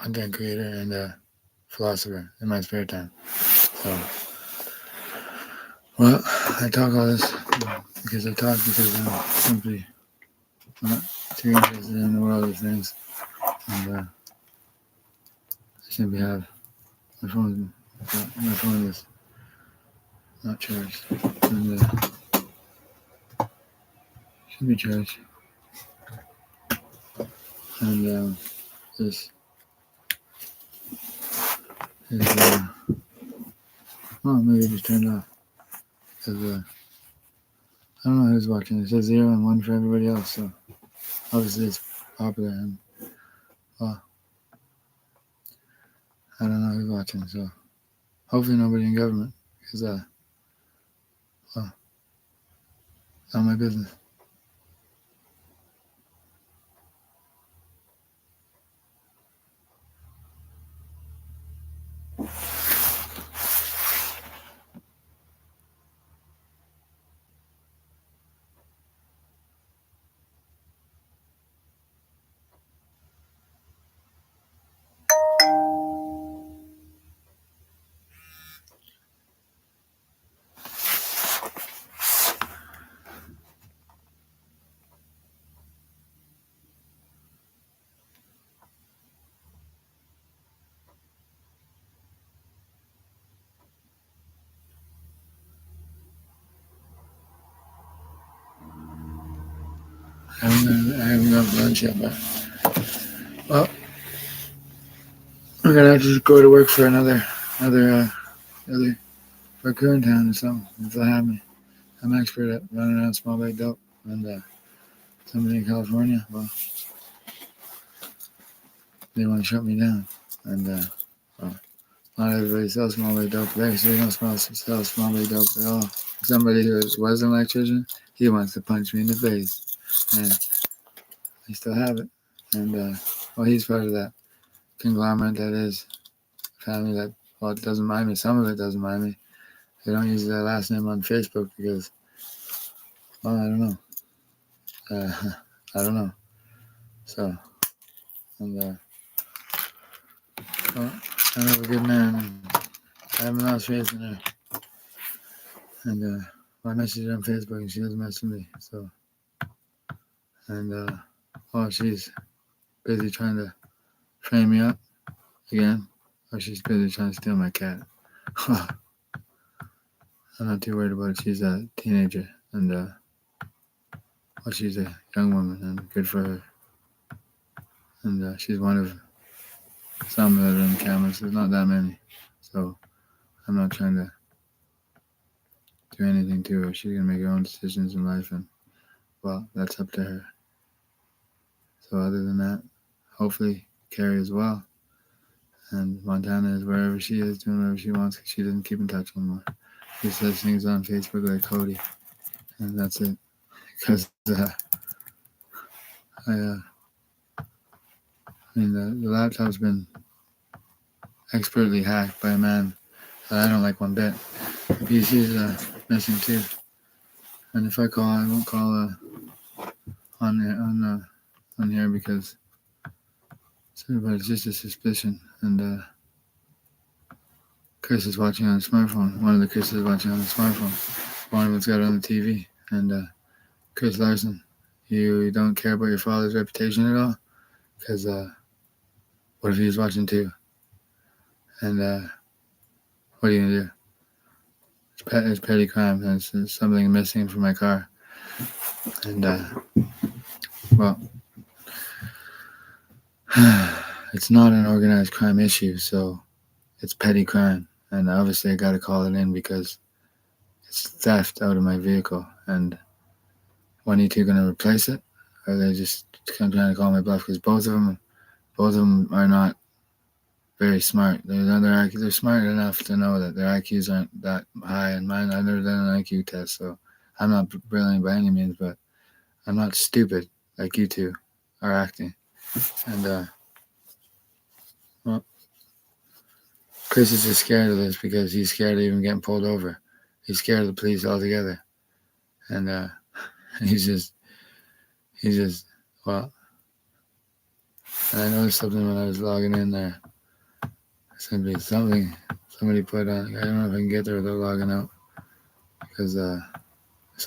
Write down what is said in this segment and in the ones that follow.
content creator and philosopher in my spare time. So, well, I talk all this because I'm simply not too interested in the world of things, and I simply have my phone. My phone is not charged, and should be charged. And this is well, maybe it just turned off because I don't know who's watching. It says 0 and 1 for everybody else, so obviously it's popular, and well, I don't know who's watching, so hopefully nobody in government, because well, it's not my business. I haven't got lunch yet, but well, we're gonna have to just go to work for another raccoon town or something if they have me. I'm expert at running around small bay dope, and somebody in California, well, they want to shut me down, and well, not everybody sells small bay dope. They actually don't sell small bay dope at all. Somebody who was an electrician, he wants to punch me in the face, and I still have it. And well, he's part of that conglomerate that is family that, well, it doesn't mind me. Some of it doesn't mind me. They don't use their last name on Facebook because, well, I don't know. I don't know. So, and well, I'm a good man, and I haven't lost faith in her. And I messaged her on Facebook, and she doesn't message me. So, and well, she's busy trying to frame me up again, or she's busy trying to steal my cat. I'm not too worried about it. She's a teenager, and well, she's a young woman, and good for her. And she's one of some that are in cameras. There's not that many, so I'm not trying to do anything to her. She's gonna make her own decisions in life, and well, that's up to her. So other than that, hopefully Carrie as well, and Montana is wherever she is, doing whatever she wants, because she doesn't keep in touch anymore. She says things on Facebook like Cody, and that's it. Because the laptop's been expertly hacked by a man that I don't like one bit. The PC's missing too, and if I call, I won't call on here because but it's just a suspicion. And Chris is watching on a smartphone. One of the Chris is watching on a smartphone. One of them's got it on the TV. And Chris Larson, you don't care about your father's reputation at all? Because what if he's watching too? And what are you gonna do? It's petty crime. It's something missing from my car. And well, it's not an organized crime issue, so it's petty crime. And obviously, I got to call it in because it's theft out of my vehicle. And when are you two gonna replace it? Or are they just trying to call my bluff? Because both of them are not very smart. They're smart enough to know that their IQs aren't that high, and mine, I've never done an IQ test, so I'm not brilliant by any means, but I'm not stupid like you two are acting. And well, Chris is just scared of this because he's scared of even getting pulled over. He's scared of the police altogether, and he's just well, And I noticed something when I was logging in there. Simply somebody put on. I don't know if I can get there without logging out because the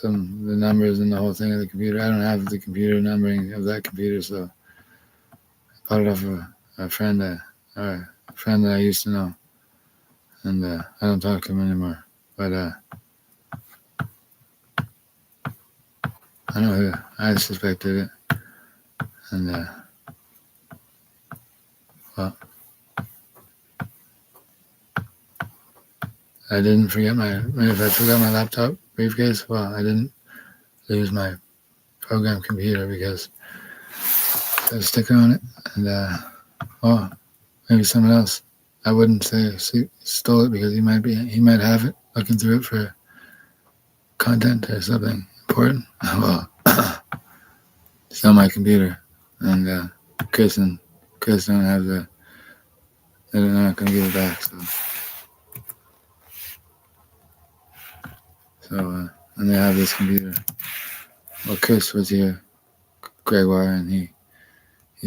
numbers and the whole thing of the computer. I don't have the computer numbering of that computer, so I bought it off of a friend, a friend that I used to know, and I don't talk to him anymore. But I know who I suspected it, and well, I didn't forget my. If I forgot my laptop briefcase, well, I didn't lose my program computer because there's a sticker on it, and oh, maybe someone else. I wouldn't say stole it because he might have it, looking through it for content or something important. Well, it's on my computer, and Chris don't have they're not gonna give it back. And they have this computer. Well, Chris was here, Gregoire, and he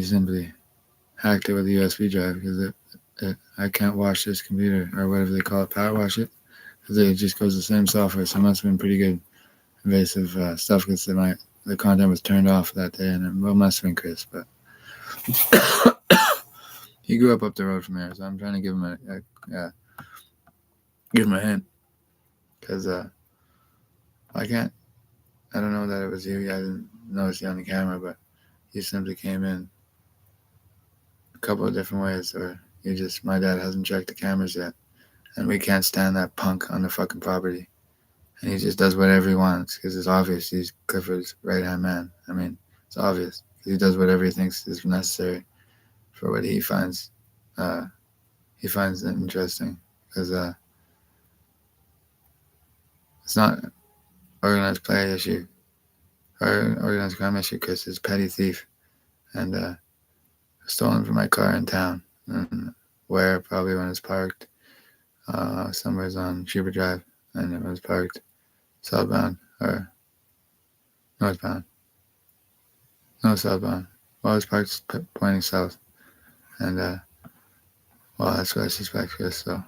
simply hacked it with a USB drive because I can't wash this computer or whatever they call it, power wash it, because it just goes the same software. So it must have been pretty good invasive stuff because the content was turned off that day, and it must have been Chris, but he grew up the road from here, so I'm trying to give him a hint because I can't. I don't know that it was you. I didn't notice you on the camera, but you simply came in a couple of different ways, or my dad hasn't checked the cameras yet, and we can't stand that punk on the fucking property. And he just does whatever he wants because it's obvious he's Clifford's right-hand man. I mean, it's obvious. He does whatever he thinks is necessary for what he finds interesting because it's not organized play issue or organized crime issue because it's petty thief and stolen from my car in town and where probably when it's parked somewhere's on Schubert Drive and it was parked southbound or northbound. No, southbound. Well, it's parked pointing south and well, that's what I suspect, Chris, so.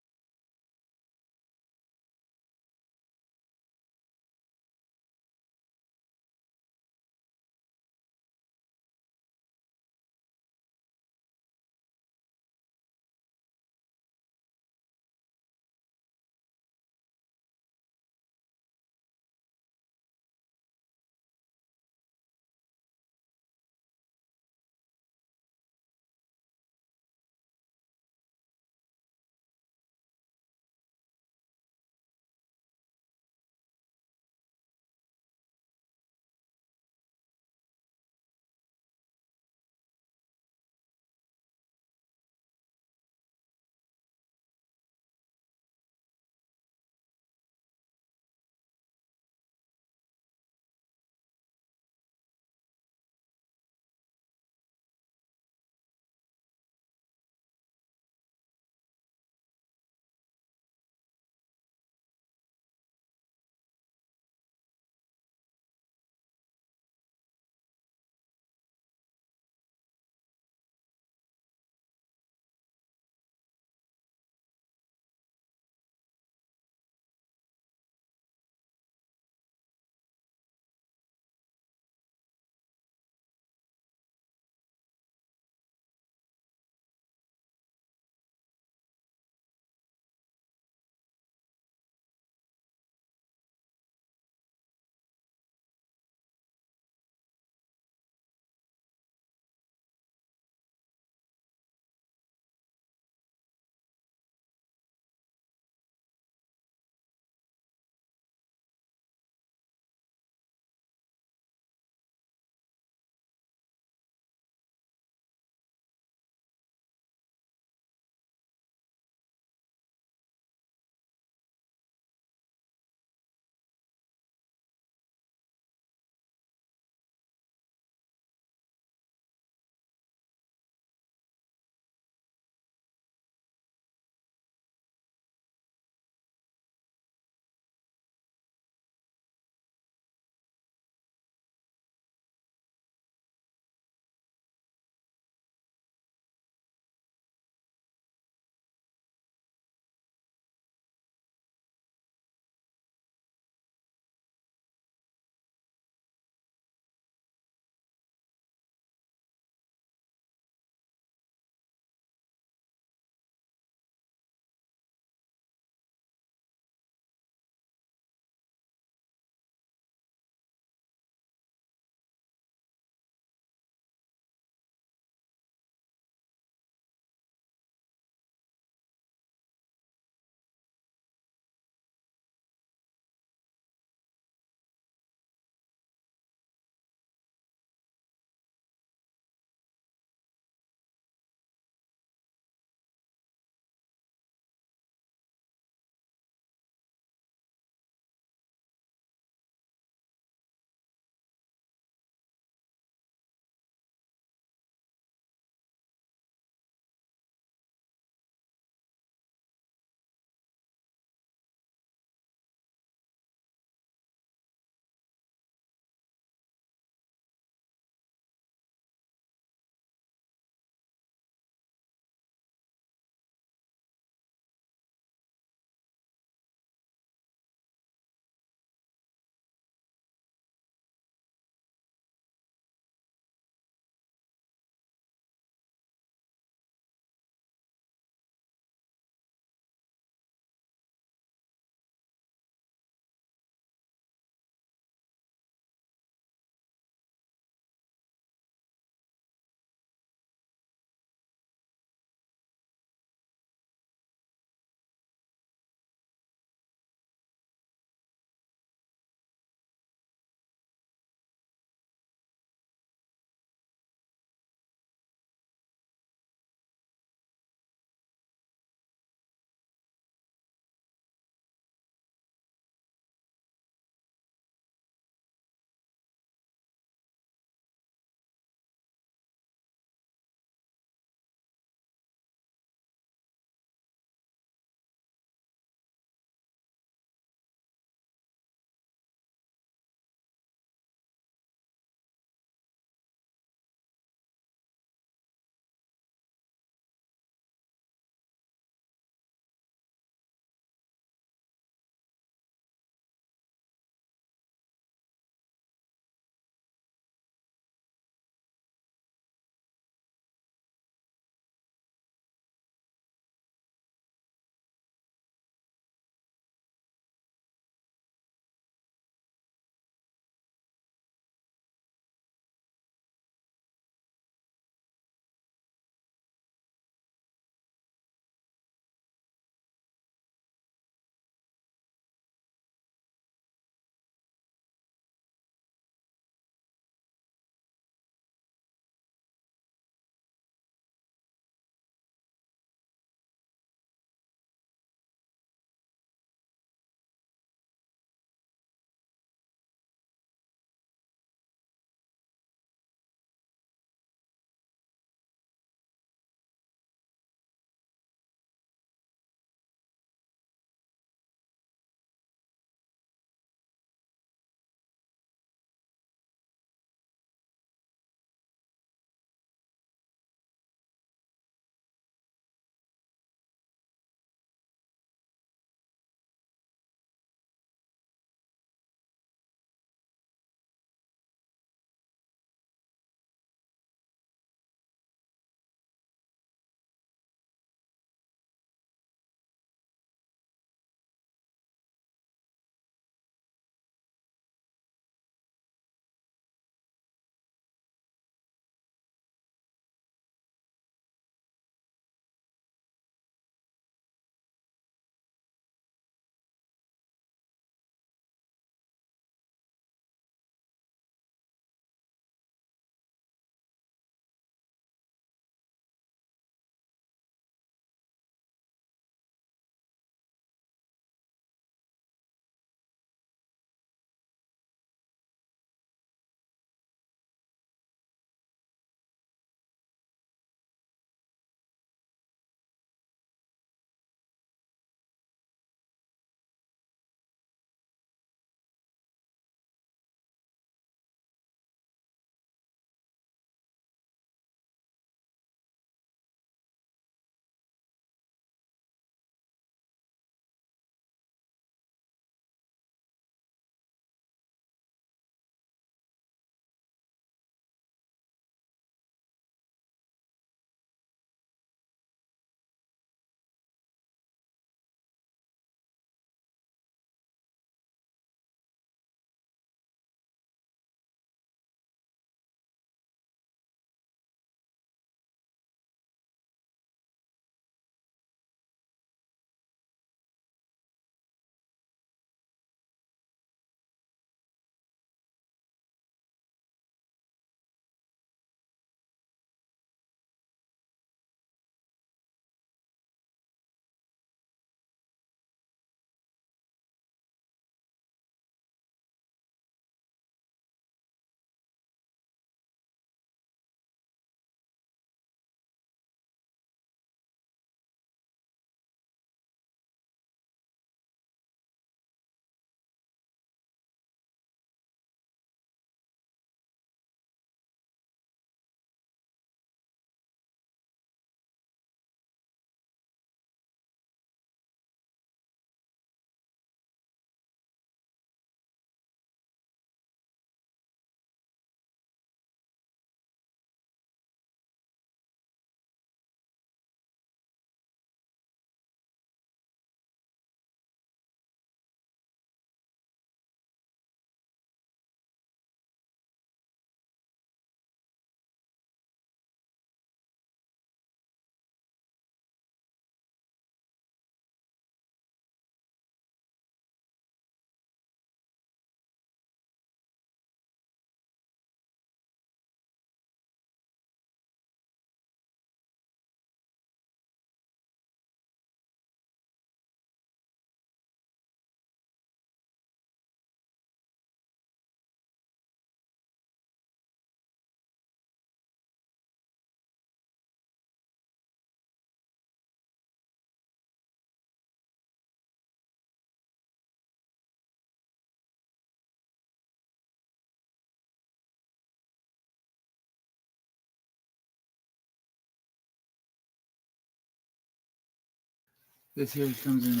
This here comes in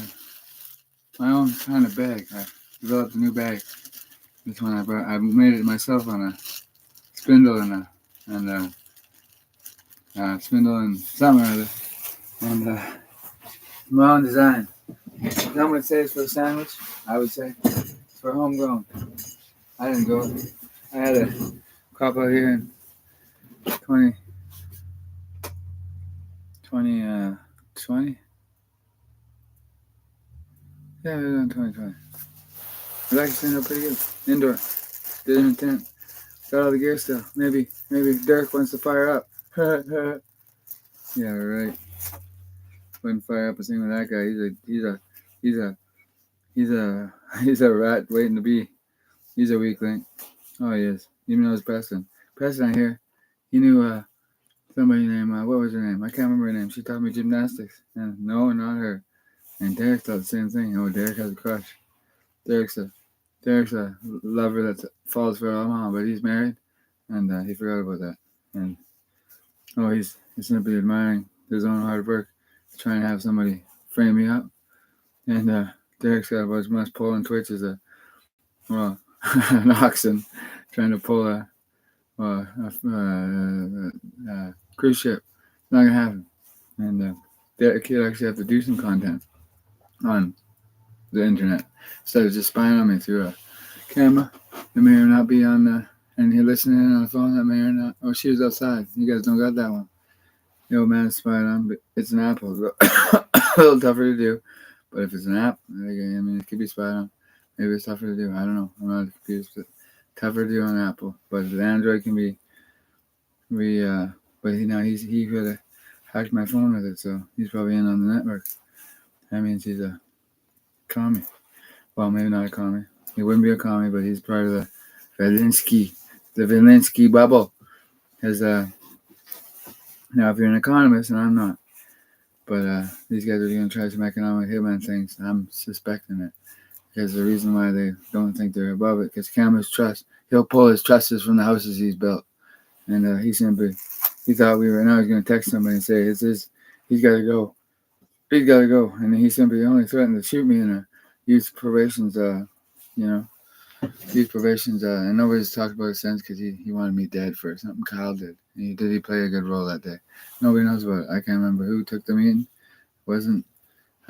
my own kind of bag. I developed a new bag. This one I made it myself on a spindle spindle and something or other. And my own design. Some would say it's for a sandwich. I would say it's for homegrown. I didn't go. I had a crop out here in 2020. Yeah, it was in 2020. It actually turned out pretty good. Indoor. Did it in tent. Got all the gear still. Maybe Dirk wants to fire up. Yeah, right. Wouldn't fire up a thing with that guy. He's a rat waiting to be. He's a weak link. Oh, he is. Even though it's Preston. Preston, I hear, he knew somebody named, what was her name? I can't remember her name. She taught me gymnastics. And no, not her. And Derek thought the same thing. Oh, Derek has a crush. Derek's a lover that falls for Omaha, but he's married. And he forgot about that. And, he's simply admiring his own hard work, trying to have somebody frame me up. And Derek's got about as much pull and twitch as an oxen trying to pull a cruise ship. It's not gonna happen. And Derek kid actually have to do some content on the internet instead of just spying on me through a camera. It may or not be on and you're listening in on the phone. That may or not. Oh, she was outside. You guys don't got that one. The old man is spied on, but it's an Apple. A little tougher to do. But if it's an app, I mean, it could be spied on. Maybe it's tougher to do. I don't know. I'm not confused. But tougher to do on Apple. But the Android can be. But he could have hacked my phone with it, so he's probably in on the network. That means he's a commie. Well, maybe not a commie. He wouldn't be a commie, but he's part of the Valinsky bubble. Because now, if you're an economist, and I'm not, but these guys are going to try some economic hitman things. I'm suspecting it. Because the reason why they don't think they're above it, because Cameron's trust, he'll pull his trusses from the houses he's built. And he thought we were, now he's going to text somebody and say, he's got to go. He's got to go. And he simply only threatened to shoot me in a youth probations, and nobody's talked about it since because he wanted me dead for something Kyle did. And he play a good role that day. Nobody knows about it. I can't remember who took the meeting. I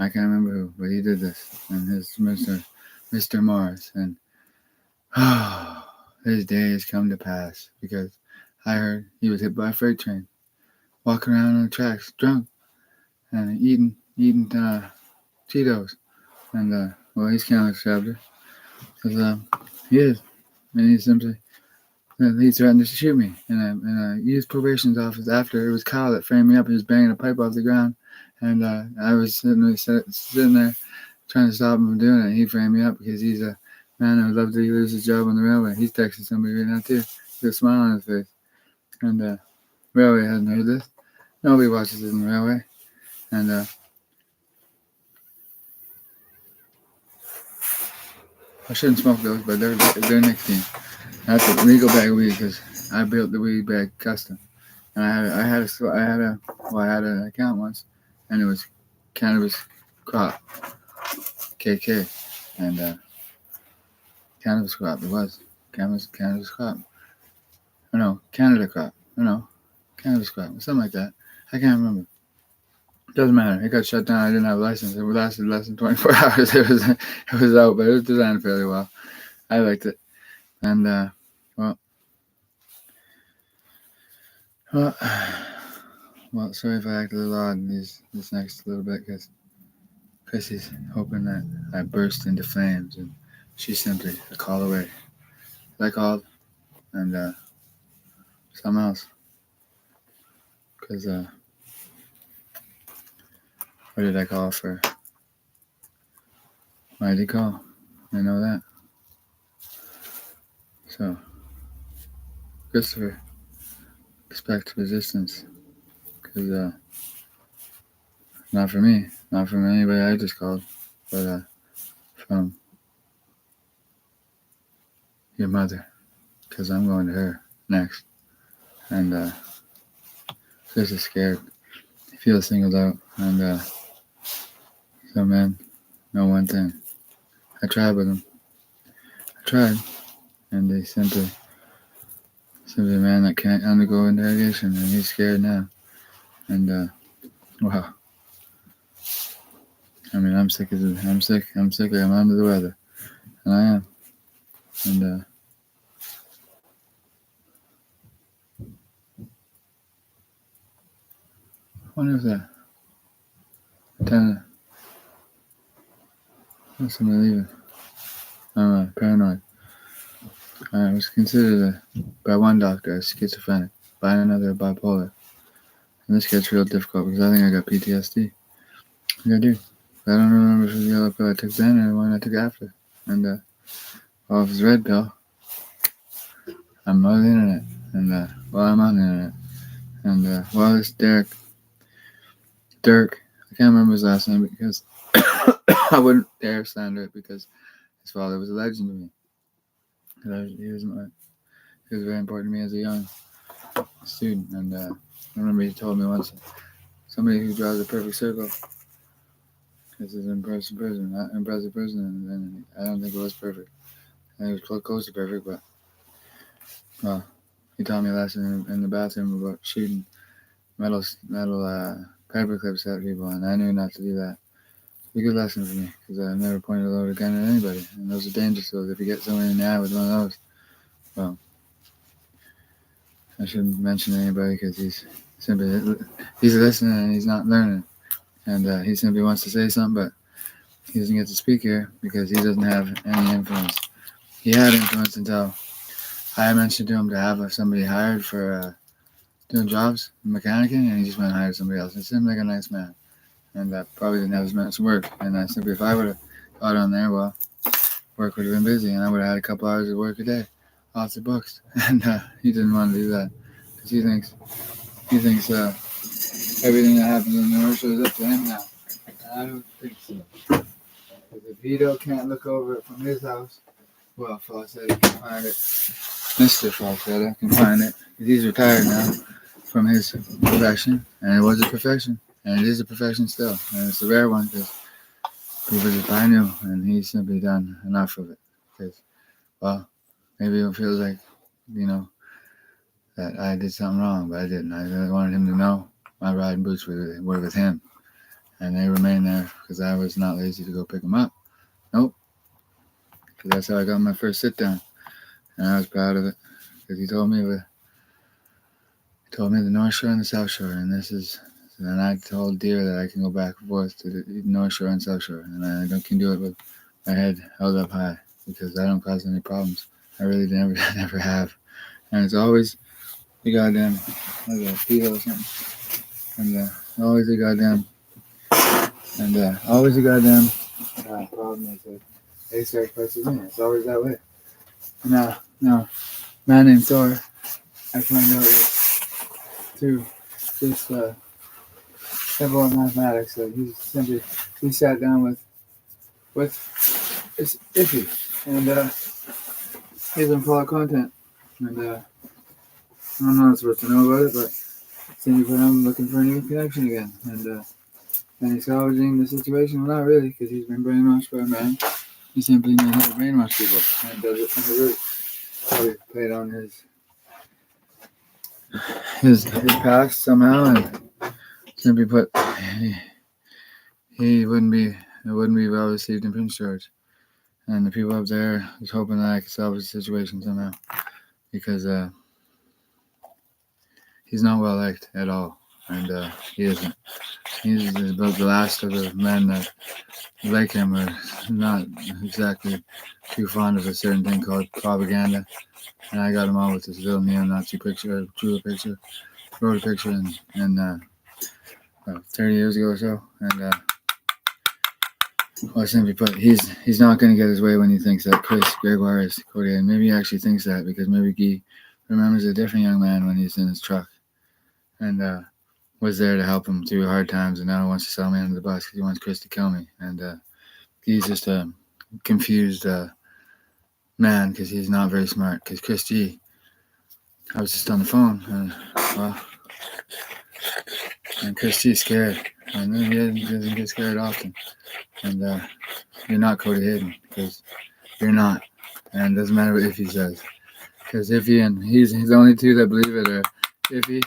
can't remember who, but he did this. And his Mr. Mars. And his day has come to pass because I heard he was hit by a freight train, walking around on the tracks, drunk, and eating Cheetos. And he's kind of accepted because he is, and he simply he threatened to shoot me. And I used probation's office after it was Kyle that framed me up. He was banging a pipe off the ground, and I was sitting there trying to stop him from doing it. He framed me up because he's a man who would love to lose his job on the railway. He's texting somebody right now too, with a smile on his face. And railway hasn't heard this. Nobody watches it in the railway. And I shouldn't smoke those, but they're nicotine. That's a legal bag of weed because I built the weed bag custom. And I had an account once, and it was Cannabis Crop, KK, and Cannabis Crop. It was Cannabis Crop. No, Canada Crop. No, Cannabis Crop. Something like that. I can't remember. Doesn't matter. It got shut down. I didn't have a license. It lasted less than 24 hours. It was out, but it was designed fairly well. I liked it. And well, sorry if I act a little odd in this next little bit because Chrissy's hoping that I burst into flames, and she's simply a call away. I called, and something else. Because what did I call for? Why did he call? I know that. So, Christopher, expect resistance. Because, not from me, not from anybody I just called, but from your mother. Because I'm going to her next. And Chris is scared. He feels singled out. And So, man, know one thing. I tried with him. I tried. And they simply a man that can't undergo interrogation, and he's scared now. And, wow. I mean, I'm sick. I'm sick. I'm under the weather. And I am. And, I wonder if that tenant, what's somebody leaving? I'm paranoid. I was considered by one doctor as schizophrenic, by another bipolar. And this gets real difficult because I think I got PTSD. Like I do. I don't remember if it was the yellow pill I took then or the one I took after. And, well, if it's red pill, I'm on the internet. And, I'm on the internet. And, this Dirk, I can't remember his last name because I wouldn't dare slander it because his father was a legend to me. He was very important to me as a young student. And, I remember he told me once, somebody who draws a perfect circle is an impressive person, not an impressive person. And I don't think it was perfect. I think it was close to perfect, but, well, he taught me a lesson in the bathroom about shooting metal paper clips at people, and I knew not to do that. It's a good lesson for me because I've never pointed a loaded gun at anybody, and those are dangerous. So if you get someone in the eye with one of those, well, I shouldn't mention anybody because he's listening and he's not learning, and he simply wants to say something, but he doesn't get to speak here because he doesn't have any influence. He had influence until I mentioned to him to have somebody hired for doing jobs, mechanicing, and he just went and hired somebody else. He seemed like a nice man, and probably didn't have as much work. And I simply, if I would have got on there, well, work would have been busy, and I would have had a couple hours of work a day off the books. And he didn't want to do that because he thinks everything that happens in the North Shore is up to him now. And I don't think so. Because if Vito can't look over it from his house, well, Falsetto can find it. Mr. Falsetto can find it. He's retired now from his profession, and it was a profession, and it is a profession still, and it's a rare one because people just buy new, and he's simply done enough of it. Because, well, maybe it feels like, that I did something wrong, but I didn't. I really wanted him to know my riding boots were with him, and they remain there because I was not lazy to go pick them up. Nope, because that's how I got my first sit down, and I was proud of it because he told me the North Shore and the South Shore, and and I told Deer that I can go back and forth to the North Shore and South Shore, and I can do it with my head held up high because I don't cause any problems. I really never have, and it's always the goddamn like a fetal or something, and always a goddamn problem is that they start persevering. It's always that way. Now, man named Thor, I find out that through this simple mathematics that he sat down with it's iffy, and he's been full of content, and I'm not supposed to know about it, but simply I'm looking for a new connection again, and he's salvaging the situation. Well, not really, because he's been brainwashed by a man. He simply knows how to brainwash people, and does it from the root. Probably played on his past somehow, and simply put, it wouldn't be well received in Prince George, and the people up there was hoping that I could salvage the situation somehow, because he's not well liked at all, and he isn't. He's about the last of the men that like him are not exactly too fond of a certain thing called propaganda, and I got him all with this little neo-Nazi picture, drew a picture, wrote a picture, and 30 years ago or so, and well, simply put, he's not going to get his way when he thinks that Chris Gregoire is Cody, and maybe he actually thinks that because maybe Guy remembers a different young man when he's in his truck, and was there to help him through hard times, and now he wants to sell me under the bus because he wants Chris to kill me, and Guy's just a confused man because he's not very smart, because Chris G, I was just on the phone, and Chris G's scared, And then he doesn't get scared often. And you're not Cody Hayden, because you're not. And it doesn't matter what Iffy says. Because Iffy and he's the only two that believe it are Iffy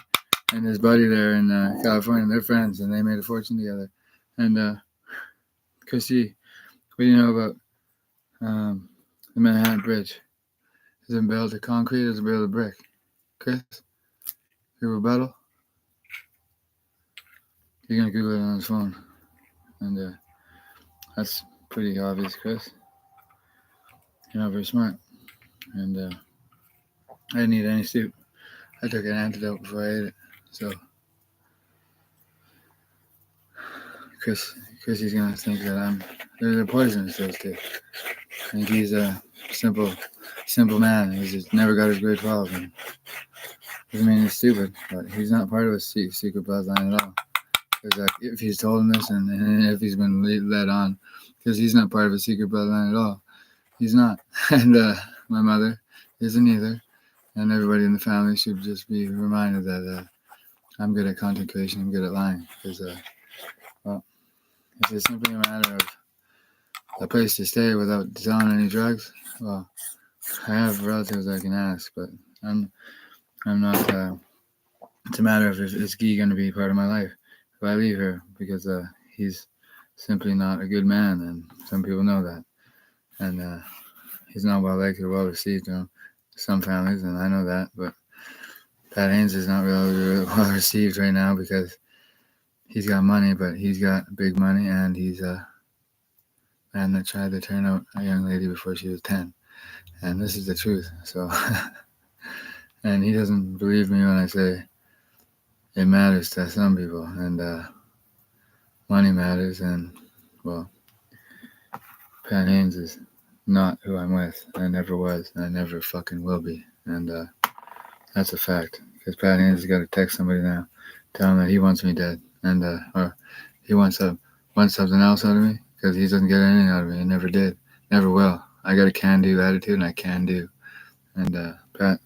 and his buddy there in California. They're friends, and they made a fortune together. And Chrissy, what do you know about the Manhattan Bridge? Is it built of concrete or is it built of brick? Chris, your rebuttal? You're going to Google it on his phone. And that's pretty obvious, Chris. You're not very smart. And I didn't eat any soup. I took an antidote before I ate it. So Chrissy's going to think that they're poisonous, those two. I think he's a simple man. He's just never got his grade 12. And doesn't mean he's stupid, but he's not part of a secret bloodline at all. Because like, if he's told him this and if he's been led on, because he's not part of a secret bloodline at all. He's not. And my mother isn't either. And everybody in the family should just be reminded that I'm good at content creation. I'm good at lying. Because, well, it's just simply a matter of a place to stay without selling any drugs. Well, I have relatives I can ask, but I'm not. It's a matter of is Guy going to be part of my life if I leave here, because he's simply not a good man, and some people know that. And he's not well liked or well received in some families, and I know that. But Pat Haynes is not really well received right now because he's got money, but he's got big money, and he's a man that tried to turn out a young lady before she was 10. And this is the truth. So, and he doesn't believe me when I say it matters to some people, and money matters, and, well, Pat Haynes is not who I'm with. I never was, and I never fucking will be. And that's a fact, because Pat Haynes has got to text somebody now, tell him that he wants me dead, and or he wants something else out of me, because he doesn't get anything out of me. He never did, never will. I got a can-do attitude, and I can do. And Pat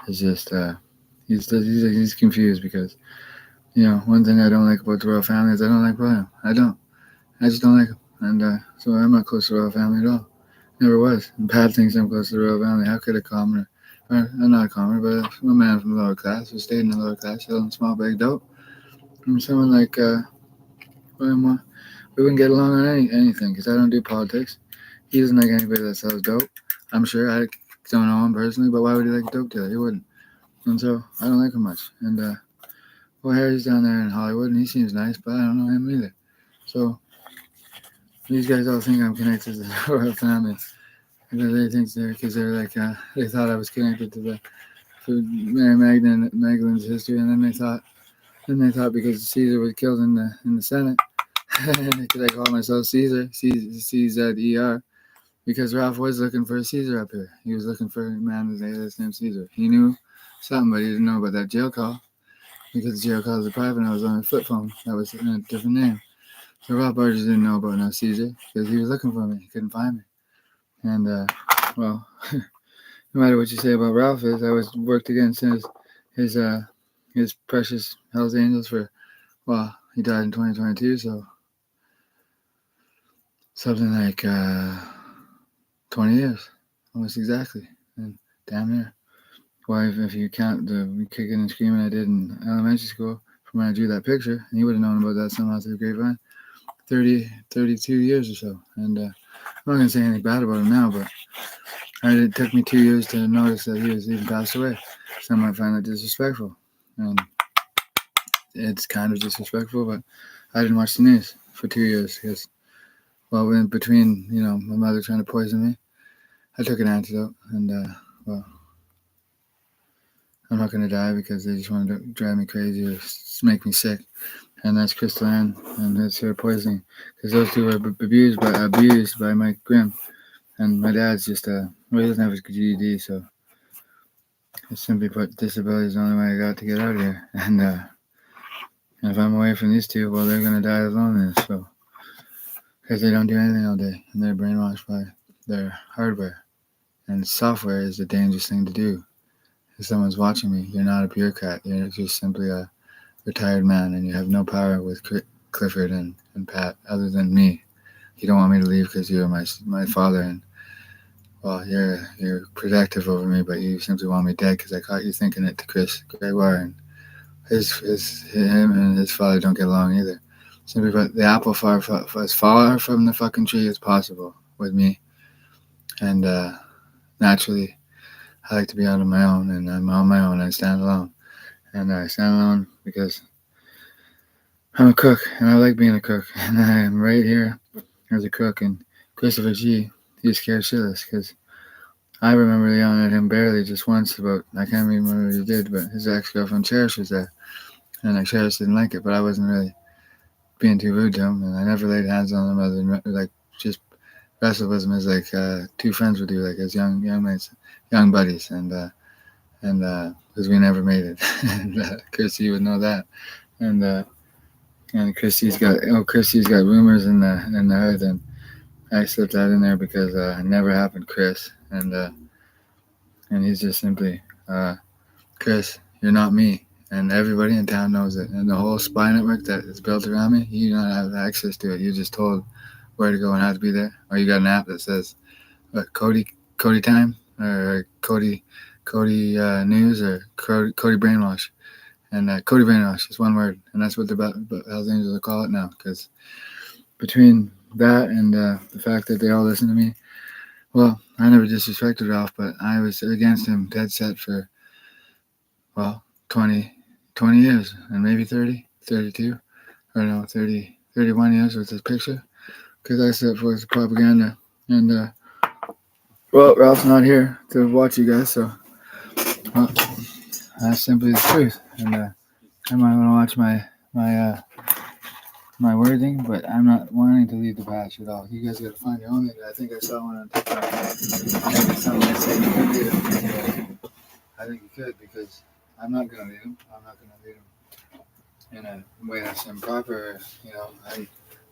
is just he's confused because, you know, one thing I don't like about the royal family is I don't like William. I just don't like him. And so I'm not close to the royal family at all. Never was. And Pat thinks I'm close to the royal family. How could a commoner, or not a commoner, but a man from the lower class who stayed in the lower class selling small bag dope, and someone like William, we wouldn't get along on anything, because I don't do politics. He doesn't like anybody that sells dope. I'm sure. I don't know him personally, but why would he like a dope dealer? He wouldn't. And so I don't like him much. And well, Harry's down there in Hollywood, and he seems nice, but I don't know him either. So these guys all think I'm connected to the royal family. And they think because they're like, they thought I was connected to Mary Magdalene's history, and then they thought because Caesar was killed in the Senate, because I call myself Caesar, CZER, because Ralph was looking for a Caesar up here. He was looking for a man that's named Caesar. He knew something, but he didn't know about that jail call, because the jail call was a private, and I was on a flip phone. That was in a different name. So Ralph Burgess didn't know about no Caesar, because he was looking for me. He couldn't find me. And, well, no matter what you say about Ralph is, I worked against his precious Hells Angels for, well, he died in 2022, so something like 20 years, almost exactly, and damn near. Well, if you count the kicking and screaming I did in elementary school from when I drew that picture, and he would have known about that somehow through the grapevine, 32 years or so. And I'm not going to say anything bad about him now, but it took me 2 years to notice that he was even passed away. Some might find that disrespectful. And it's kind of disrespectful, but I didn't watch the news for 2 years because, well, in between, you know, my mother trying to poison me, I took an antidote, and, well, I'm not going to die because they just wanted to drive me crazy or make me sick. And that's Crystal Ann, and that's her poisoning. Because those two were abused by Mike Grimm. And my dad's just, well, he doesn't have his GED, so I simply put, disability is the only way I got to get out of here. And if I'm away from these two, well, they're going to die of loneliness, so. Because they don't do anything all day, and they're brainwashed by their hardware. And software is a dangerous thing to do. If someone's watching me, you're not a bureaucrat. You're just simply a retired man, and you have no power with Clifford and Pat, other than me. You don't want me to leave because you're my father, and well, you're protective over me, but you simply want me dead because I caught you thinking it to Chris Gregoire, and him and his father don't get along either. Simply put, the apple as far from the fucking tree as possible with me, and naturally, I like to be out on my own, and I'm on my own. I stand alone, and I stand alone because I'm a cook, and I like being a cook, and I am right here as a cook. And Christopher G, he's scared shitless because I remember yelling at him barely just once about, I can't remember what he did, but his ex-girlfriend Cherish was there, and like Cherish didn't like it, but I wasn't really being too rude to him, and I never laid hands on him other than like just wrestled with him as like two friends would do, like as young mates, young buddies, and because we never made it, and Chrissy would know that, and Chrissy's got rumors in the hood, and I slipped that in there because it never happened, Chris, and he's just simply, Chris, you're not me, and everybody in town knows it, and the whole spy network that is built around me, you don't have access to it. You're just told where to go and how to be there, or you got an app that says, what, Cody time, or Cody News, or Cody Brainwash. And Cody Brainwash is one word, and that's what the Hells Angels will call it now. Because between that and the fact that they all listen to me, well, I never disrespected Ralph, but I was against him dead set for, well, 20 years, and maybe 30, 32, or no, 30, 31 years with this picture. Because I set forth propaganda. And, well, Ralph's not here to watch you guys, so, well, that's simply the truth. And I might want to watch my wording, but I'm not wanting to leave the patch at all. You guys got to find your own. I think I saw one on TikTok. Maybe somebody said you could lead him. I think you could, because I'm not going to lead him. I'm not going to lead him in a way that's improper,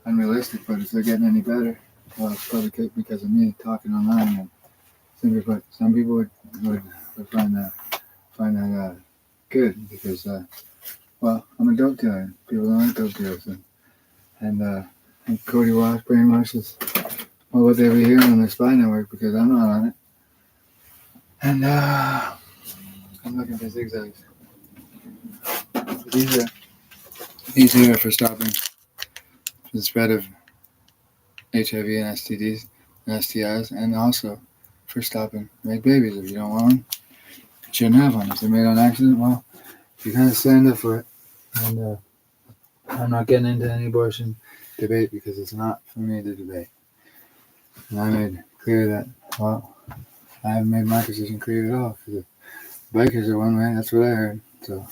unrealistic. But if they're getting any better, well, it's probably because of me talking online. And simply put, some people would find that good because, well, I'm a dope dealer. People don't like dope dealers. And Cody Brainwash is what they were hearing on the Spy Network, because I'm not on it. And I'm looking for zigzags. These are for stopping the spread of HIV and STDs and STIs, and also for stopping make babies. If you don't want one, you shouldn't have one. If they're made on accident, well, you kind of stand up for it. And I'm not getting into any abortion debate because it's not for me to debate. And I made clear that, well, I haven't made my position clear at all, because bikers are one way. That's what I heard. So,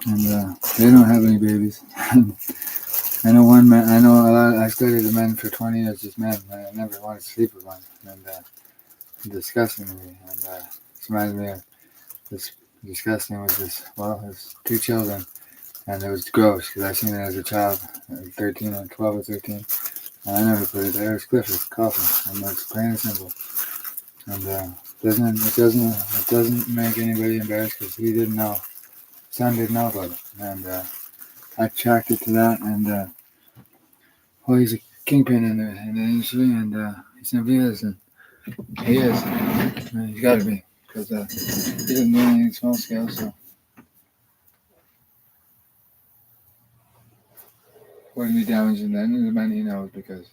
and they don't have any babies. I know one man. I know a lot. I studied the men for 20 years, just men. I never wanted to sleep with one, and disgusting to me. And it reminds me of this disgusting with this. Well, there's 2 children, and it was gross because I seen it as a child, 13 or 12 or 13. And I never put it there. It was Clifford coughing, and it's plain and simple. And it doesn't make anybody embarrassed because he didn't know. Son didn't know about it, and I tracked it to that. And well, he's a kingpin in the industry, and he simply is, and he is. He's got to be, because he doesn't do anything small scale. So wouldn't be damaging then the man he knows, because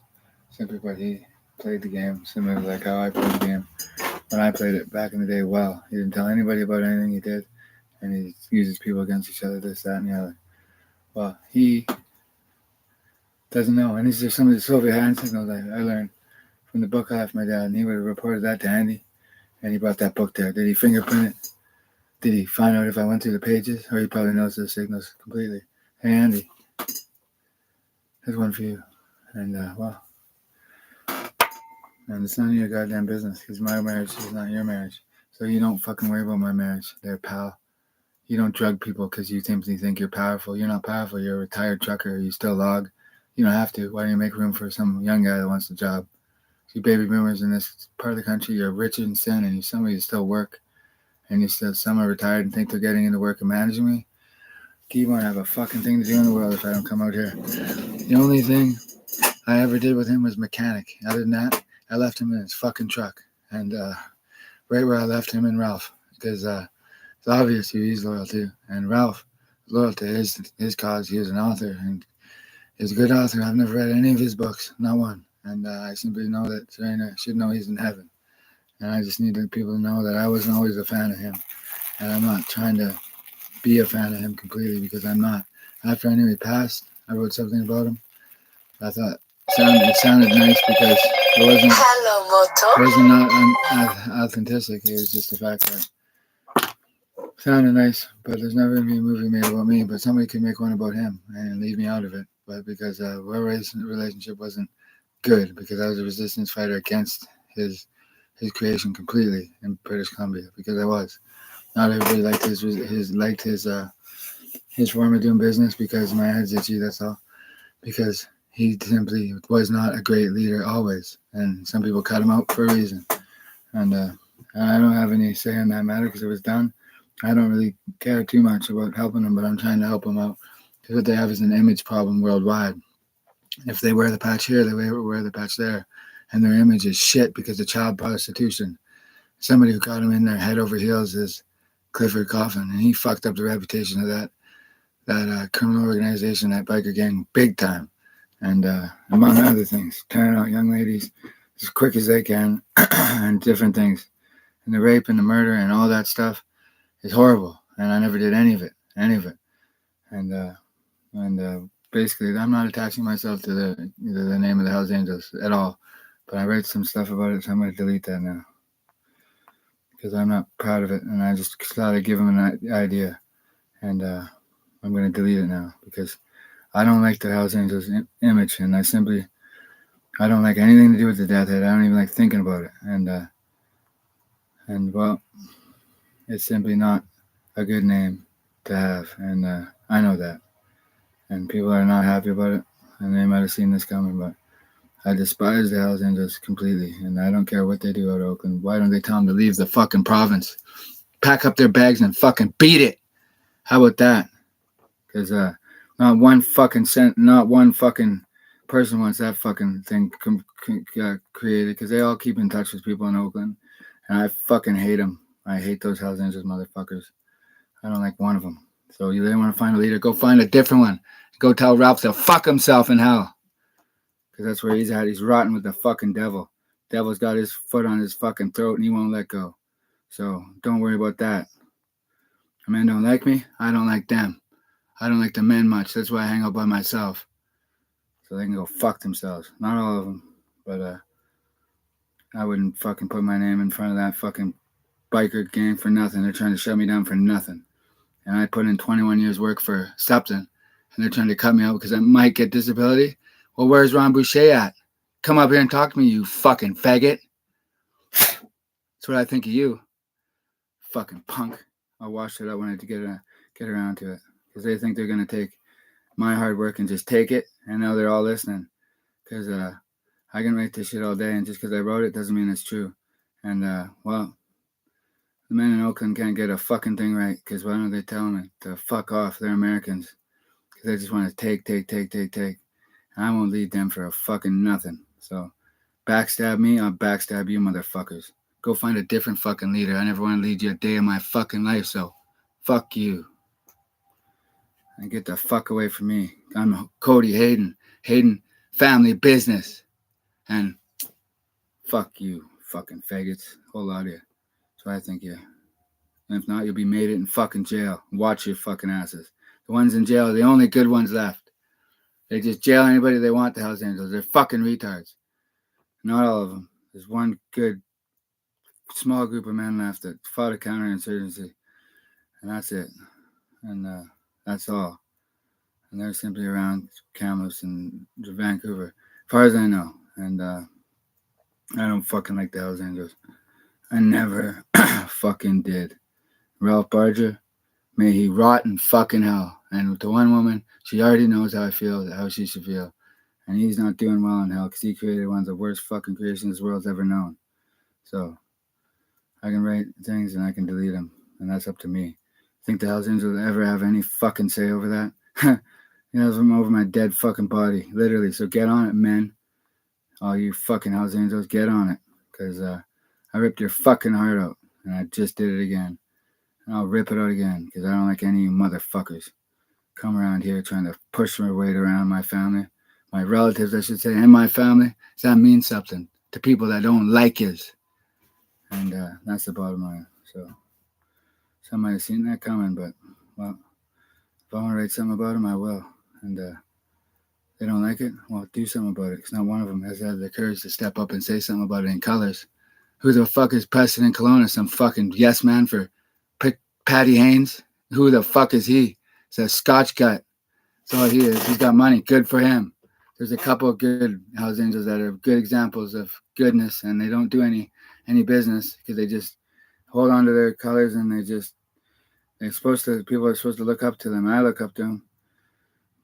simply put, he played the game similar to like how I played the game when I played it back in the day. Well, he didn't tell anybody about anything he did, and he uses people against each other, this, that, and the other. Well, he doesn't know, and these are some of the Soviet hand signals I learned from the book I left my dad, and he would have reported that to Andy, and he brought that book there. Did he fingerprint it? Did he find out if I went through the pages? Or he probably knows the signals completely. Hey, Andy, there's one for you. And, well, and it's none of your goddamn business, because my marriage is not your marriage. So you don't fucking worry about my marriage there, pal. You don't drug people because you simply think you're powerful. You're not powerful. You're a retired trucker. You still log. You don't have to. Why do you make room for some young guy that wants a job? You baby boomers in this part of the country, you're rich in sin, and you're somebody who still work, and you still, some are retired and think they're getting into work and managing me. He won't have a fucking thing to do in the world if I don't come out here. The only thing I ever did with him was mechanic. Other than that, I left him in his fucking truck. And right where I left him and Ralph. Because it's obvious who he's loyal to. And Ralph, loyal to his cause. He was an author. And he's a good author. I've never read any of his books. Not one. And I simply know that Serena should know he's in heaven. And I just need people to know that I wasn't always a fan of him. And I'm not trying to be a fan of him completely because I'm not. After I knew he passed, I wrote something about him. I thought it sounded nice because it wasn't not authentic. It was just the fact that it sounded nice, but there's never going to be a movie made about me. But somebody could make one about him and leave me out of it. But because our relationship wasn't good, because I was a resistance fighter against his creation completely in British Columbia, because I was. Not everybody liked his form of doing business because my head's itchy, that's all. Because he simply was not a great leader always. And some people cut him out for a reason. And I don't have any say in that matter because it was done. I don't really care too much about helping him, but I'm trying to help him out. Because what they have is an image problem worldwide. If they wear the patch here, they wear the patch there. And their image is shit because of child prostitution. Somebody who got him in there head over heels is Clifford Coffin, and he fucked up the reputation of that criminal organization, that biker gang, big time. And among other things, turning out young ladies as quick as they can and different things. And the rape and the murder and all that stuff is horrible. And I never did any of it. And basically, I'm not attaching myself to the name of the Hells Angels at all. But I write some stuff about it, so I'm going to delete that now. Because I'm not proud of it, and I just thought I'd give him an idea. And I'm going to delete it now, because I don't like the Hells Angels image, and I don't like anything to do with the Death Head. I don't even like thinking about it. And well, it's simply not a good name to have, and I know that. And people are not happy about it, and they might have seen this coming, but I despise the Hells Angels completely, and I don't care what they do out of Oakland. Why don't they tell them to leave the fucking province? Pack up their bags and fucking beat it. How about that? Because not one fucking person wants that fucking thing created, because they all keep in touch with people in Oakland, and I fucking hate them. I hate those Hells Angels motherfuckers. I don't like one of them. So you really want to find a leader, go find a different one. Go tell Ralph to fuck himself in hell. Because that's where he's at. He's rotten with the fucking devil. Devil's got his foot on his fucking throat and he won't let go. So don't worry about that. The men don't like me. I don't like them. I don't like the men much. That's why I hang out by myself. So they can go fuck themselves. Not all of them. But I wouldn't fucking put my name in front of that fucking biker gang for nothing. They're trying to shut me down for nothing. And I put in 21 years work for something. And they're trying to cut me out because I might get disability. Well, where's Ron Boucher at? Come up here and talk to me, you fucking faggot. That's what I think of you. Fucking punk. I watched it. I wanted to get around to it. Because they think they're going to take my hard work and just take it. And now they're all listening. Because I can write this shit all day. And just because I wrote it doesn't mean it's true. And, well, the men in Oakland can't get a fucking thing right. Because why don't they tell them to fuck off? They're Americans. Because they just want to take. I won't lead them for a fucking nothing. So, backstab me, I'll backstab you motherfuckers. Go find a different fucking leader. I never want to lead you a day of my fucking life, so fuck you. And get the fuck away from me. I'm Cody Hayden. Hayden Family Business. And fuck you, fucking faggots. Whole lot of you. So I think, yeah. And if not, you'll be made it in fucking jail. Watch your fucking asses. The ones in jail are the only good ones left. They just jail anybody they want, the Hells Angels. They're fucking retards. Not all of them. There's one good, small group of men left that fought a counterinsurgency. And that's it. And that's all. And they're simply around Kamloops and Vancouver, as far as I know. And I don't fucking like the Hells Angels. I never fucking did. Ralph Barger, may he rot in fucking hell. And to one woman, she already knows how I feel, how she should feel. And he's not doing well in hell because he created one of the worst fucking creations this world's ever known. So I can write things and I can delete them. And that's up to me. Think the Hells Angels will ever have any fucking say over that? You know, I'm over my dead fucking body, literally. So get on it, men. All you fucking Hells Angels, get on it. Because I ripped your fucking heart out. And I just did it again. And I'll rip it out again. Because I don't like any of you motherfuckers come around here trying to push their weight around my family. My relatives, I should say, and my family. Does that mean something to people that don't like us? And that's the bottom line. So somebody has seen that coming. But, well, if I want to write something about them, I will. And they don't like it, well, do something about it. Because not one of them has had the courage to step up and say something about it in colors. Who the fuck is President Kelowna? Some fucking yes man for Patty Haynes? Who the fuck is he? He's a Scotch gut. That's all he is. He's got money. Good for him. There's a couple of good Hells Angels that are good examples of goodness, and they don't do any business because they just hold on to their colors, and people are supposed to look up to them. I look up to them.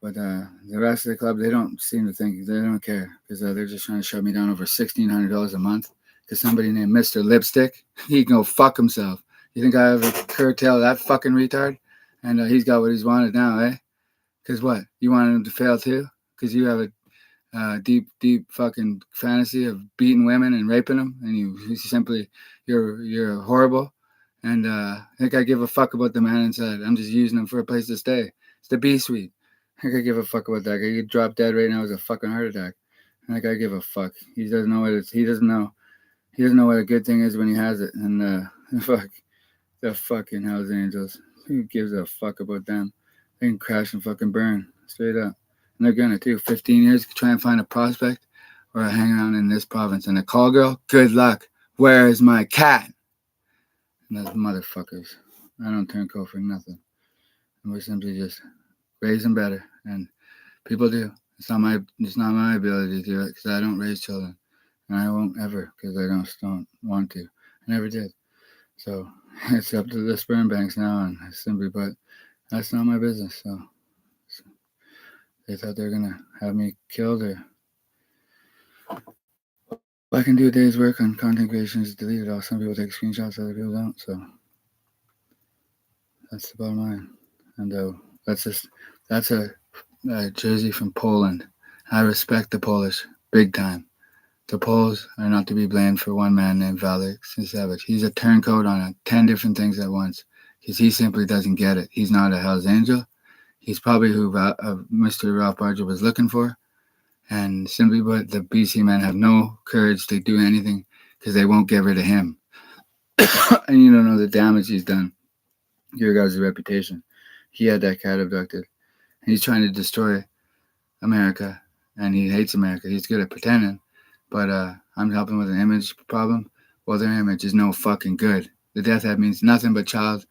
But the rest of the club, they don't seem to think, they don't care because they're just trying to shut me down over $1,600 a month because somebody named Mr. Lipstick, he can go fuck himself. You think I ever curtail that fucking retard? And he's got what he's wanted now, eh? Because what? You wanted him to fail too? Because you have a deep fucking fantasy of beating women and raping them, and you're horrible. And I think I give a fuck about the man inside. I'm just using him for a place to stay. It's the B suite. I think I give a fuck about that guy. He'd drop dead right now as a fucking heart attack. I think I give a fuck. He doesn't know what a good thing is when he has it. And fuck the fucking Hells Angels. Who gives a fuck about them? They can crash and fucking burn straight up. And they're gonna too. 15 years to try and find a prospect or hang around in this province. And a call girl, good luck. Where is my cat? And those motherfuckers. I don't turn cold for nothing. And we're simply just raising better. And people do. It's not my ability to do it because I don't raise children. And I won't ever because I don't want to. I never did. So it's up to the sperm banks now, and but that's not my business. So they thought they were gonna have me killed, or I can do a day's work on content creation, just delete it all. Some people take screenshots, other people don't. So that's the bottom line. And that's a jersey from Poland. I respect the Polish big time. The Poles are not to be blamed for one man named Waldek Sienkiewicz. He's a turncoat on 10 different things at once because he simply doesn't get it. He's not a Hells Angel. He's probably who Mr. Ralph Barger was looking for. And simply put, the BC men have no courage to do anything because they won't get rid of him. And you don't know the damage he's done. Your guys' reputation. He had that cat abducted. And he's trying to destroy America. And he hates America. He's good at pretending. But I'm helping with an image problem. Well, their image is no fucking good. The Death Head means nothing but child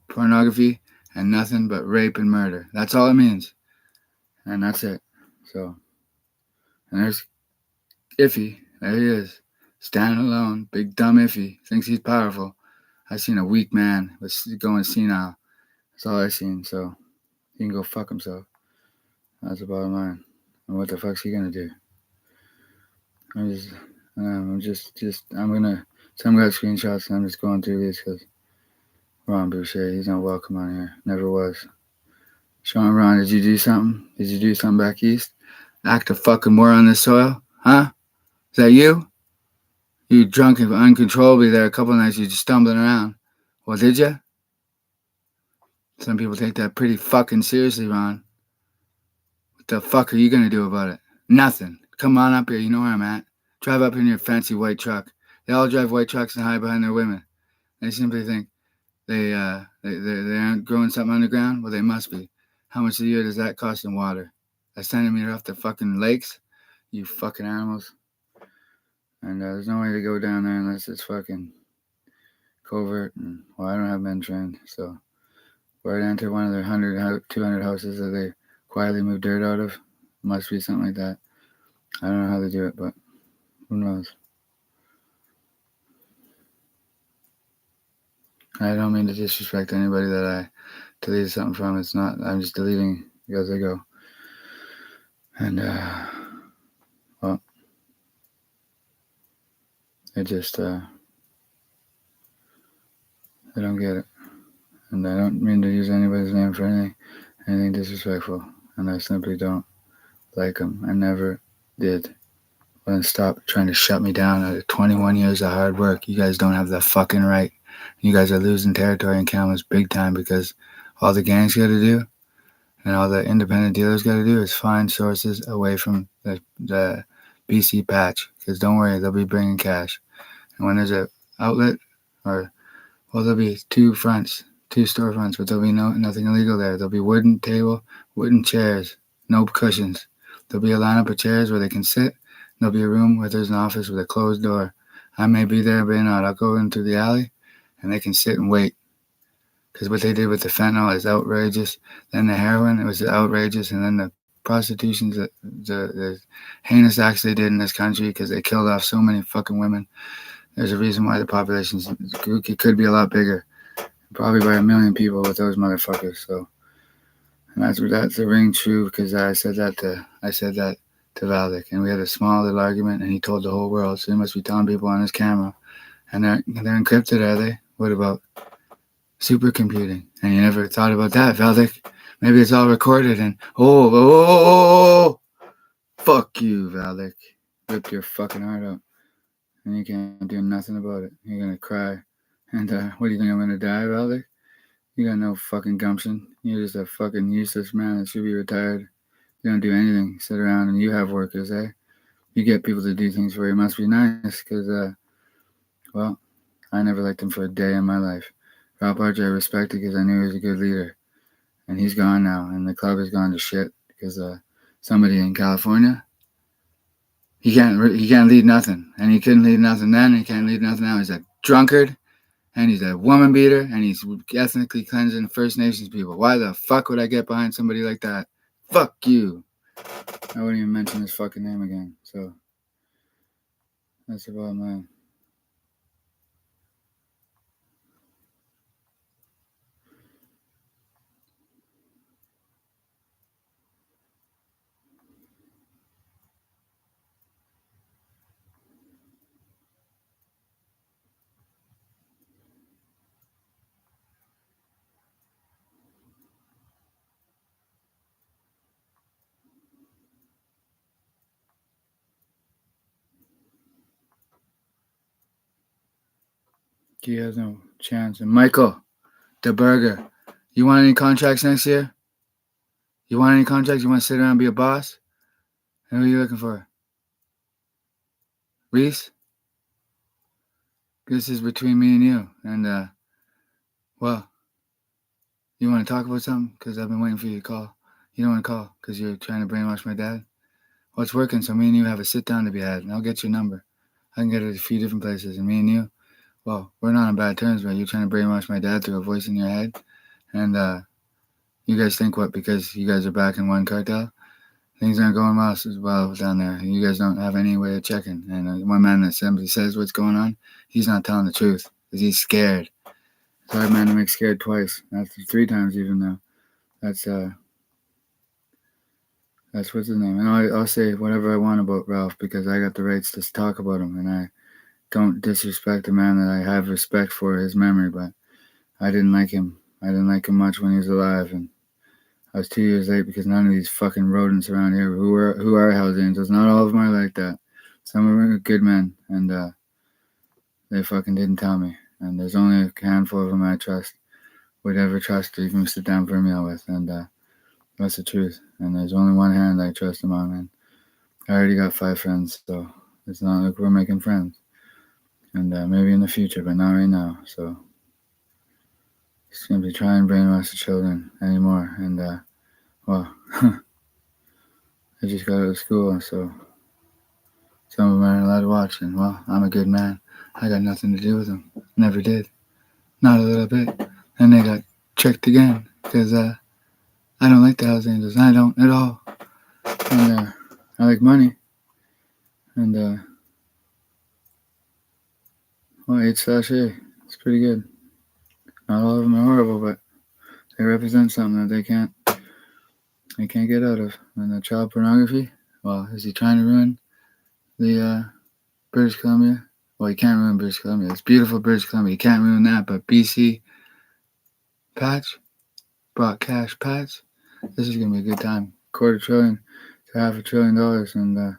pornography and nothing but rape and murder. That's all it means. And that's it. So, and there's Iffy. There he is. Standing alone. Big dumb Iffy. Thinks he's powerful. I seen a weak man going senile. That's all I seen. So, he can go fuck himself. That's the bottom line. And what the fuck's he gonna do? I'm gonna some got screenshots and I'm just going through these because Ron Boucher, he's not welcome on here. Never was. Sean Ron, did you do something? Did you do something back east? Act a fucking war on this soil? Huh? Is that you? You drunk and uncontrollably there a couple of nights, you just stumbling around. Well, did you? Some people take that pretty fucking seriously, Ron. What the fuck are you gonna do about it? Nothing. Come on up here, you know where I'm at. Drive up in your fancy white truck. They all drive white trucks and hide behind their women. They simply think they aren't growing something underground. Well, they must be. How much a year does that cost in water? A centimeter off the fucking lakes? You fucking animals. And there's no way to go down there unless it's fucking covert. And, well, I don't have men trained, so where I'd enter one of their 100, 200 houses that they quietly move dirt out of. Must be something like that. I don't know how they do it, but who knows? I don't mean to disrespect anybody that I deleted something from. It's not. I'm just deleting as I go. And, well, it just, They don't get it. And I don't mean to use anybody's name for anything disrespectful. And I simply don't like them. I never did. Then stop trying to shut me down out of 21 years of hard work. You guys don't have the fucking right. You guys are losing territory in Kamloops big time because all the gangs got to do and all the independent dealers got to do is find sources away from the BC patch. Because don't worry, they'll be bringing cash. And when there's a outlet, or well, there'll be two storefronts, but there'll be nothing illegal there. There'll be wooden table, wooden chairs, no cushions. There'll be a lineup of chairs where they can sit. There'll be a room where there's an office with a closed door. I may be there, may not. I'll go into the alley, and they can sit and wait. Because what they did with the fentanyl is outrageous. Then the heroin, it was outrageous. And then the prostitutions, the heinous acts they did in this country because they killed off so many fucking women. There's a reason why the population could be a lot bigger. Probably by 1 million people with those motherfuckers. So, and that's the ring true because I said that to Valdick, and we had a small little argument, and he told the whole world. So he must be telling people on his camera, and they're encrypted, are they? What about supercomputing? And you never thought about that, Valdick? Maybe it's all recorded, and fuck you, Valdick. Ripped your fucking heart out, and you can't do nothing about it. You're gonna cry, and what do you think I'm gonna die, Valdick? You got no fucking gumption. You're just a fucking useless man that should be retired. You don't do anything. Sit around and you have workers, eh? You get people to do things for you. It must be nice because, well, I never liked him for a day in my life. Ralph Archer I respected because I knew he was a good leader. And he's gone now, and the club has gone to shit because somebody in California, he can't lead nothing. And he couldn't lead nothing then, and he can't lead nothing now. He's a drunkard. And he's a woman beater, and he's ethnically cleansing First Nations people. Why the fuck would I get behind somebody like that? Fuck you. I wouldn't even mention his fucking name again. So, that's the bottom line. He has no chance. And Michael, the burger, you want any contracts next year? You want any contracts? You want to sit around and be a boss? And who are you looking for? Reese? This is between me and you. And, well, you want to talk about something? Because I've been waiting for you to call. You don't want to call because you're trying to brainwash my dad? Well, it's working, so me and you have a sit-down to be had, and I'll get your number. I can get it at a few different places, and me and you, well, we're not on bad terms, but you're trying to brainwash my dad through a voice in your head, and you guys think what, because you guys are back in one cartel, things aren't going well down there. You guys don't have any way of checking, and one man that simply says what's going on, he's not telling the truth, because he's scared. It's a hard man to make scared twice, that's 3 times even now. That's what's his name. And I'll say whatever I want about Ralph because I got the rights to talk about him. And I don't disrespect a man that I have respect for his memory. But I didn't like him. I didn't like him much when he was alive. And I was 2 years late because none of these fucking rodents around here who are Hells Angels, not all of them are like that. Some of them are good men. And they fucking didn't tell me. And there's only a handful of them I would ever trust to even sit down for a meal with. And that's the truth. And there's only one hand I trust among, and I already got 5 friends, so it's not like we're making friends. And maybe in the future, but not right now. So just gonna be trying to brainwash the children anymore. And well, I just got out of school, so some of them aren't allowed to watch. And well, I'm a good man. I got nothing to do with them. Never did. Not a little bit. And they got tricked again because I don't like the Hells Angels. I don't at all. And I like money. And well, 8/A. It's pretty good. Not all of them are horrible, but they represent something that they can't get out of. And the child pornography, well, is he trying to ruin the British Columbia Well, you can't ruin British Columbia. It's beautiful British Columbia. You can't ruin that. But BC patch brought cash patch. This is gonna be a good time. Quarter trillion to $500 billion, and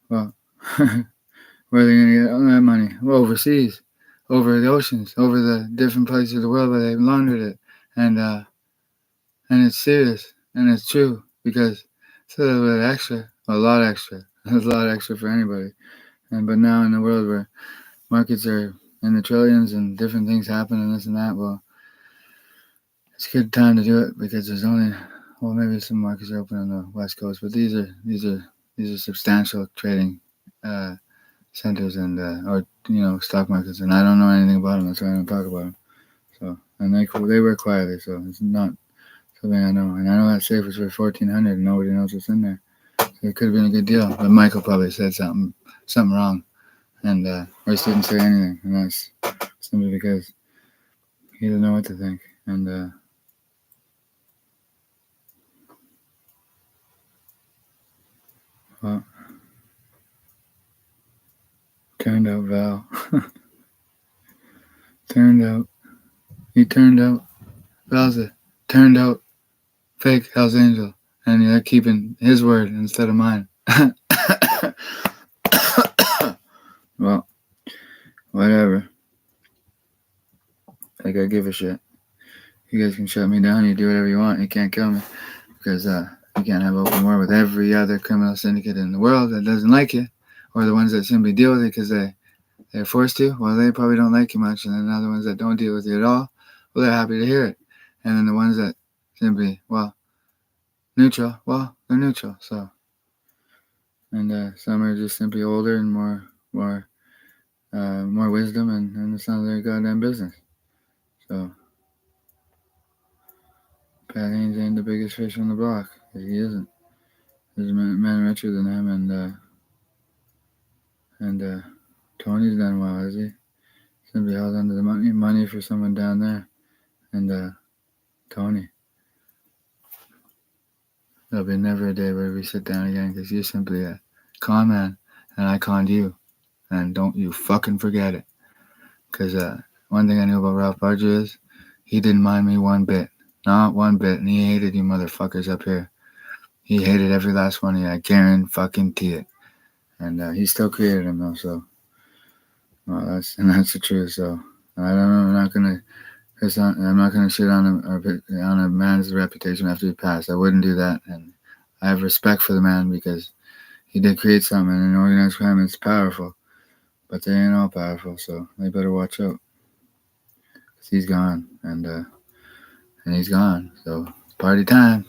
well, where are they gonna get all that money? Well, overseas, over the oceans, over the different places of the world where they've laundered it, and it's serious and it's true because it's a little bit extra, a lot extra. There's a lot extra for anybody. But now in the world where markets are in the trillions and different things happen and this and that, well, it's a good time to do it because there's only, well, maybe some markets are open on the west coast, but these are substantial trading centers and or stock markets, and I don't know anything about them. That's why I don't talk about them. So and they work quietly, so it's not something I know. And I know that safe was for 1,400, and nobody knows what's in there. So it could have been a good deal, but Michael probably said something wrong, and or just didn't say anything, and that's simply because he didn't know what to think. And well, turned out Val. He turned out Val's a turned out fake Hell's Angel, and they're keeping his word instead of mine. Well, whatever. Like, I give a shit. You guys can shut me down. You do whatever you want. You can't kill me because you can't have open war with every other criminal syndicate in the world that doesn't like you, or the ones that simply deal with it because they're forced to. Well, they probably don't like you much, and then the other ones that don't deal with you at all, well, they're happy to hear it. And then the ones that simply, well, neutral, well, they're neutral. So, and some are just simply older and more wisdom, and it's none of their goddamn business. So, Pat Haynes ain't the biggest fish on the block. He isn't. There's men richer than him, and Tony's done well, has he? Simply held onto the money for someone down there, and Tony. There'll be never a day where we sit down again because you're simply a con man, and I conned you, and don't you fucking forget it. Because one thing I knew about Ralph Barger is he didn't mind me one bit. Not one bit. And he hated you motherfuckers up here. He hated every last one of you. I guarantee it. And he still created him though. So, well, that's the truth. So I don't know. I'm not gonna shit on a man's reputation after he passed. I wouldn't do that. And I have respect for the man because he did create something. And organized crime is powerful, but they ain't all powerful. So they better watch out. Cause he's gone, and he's gone. So it's party time.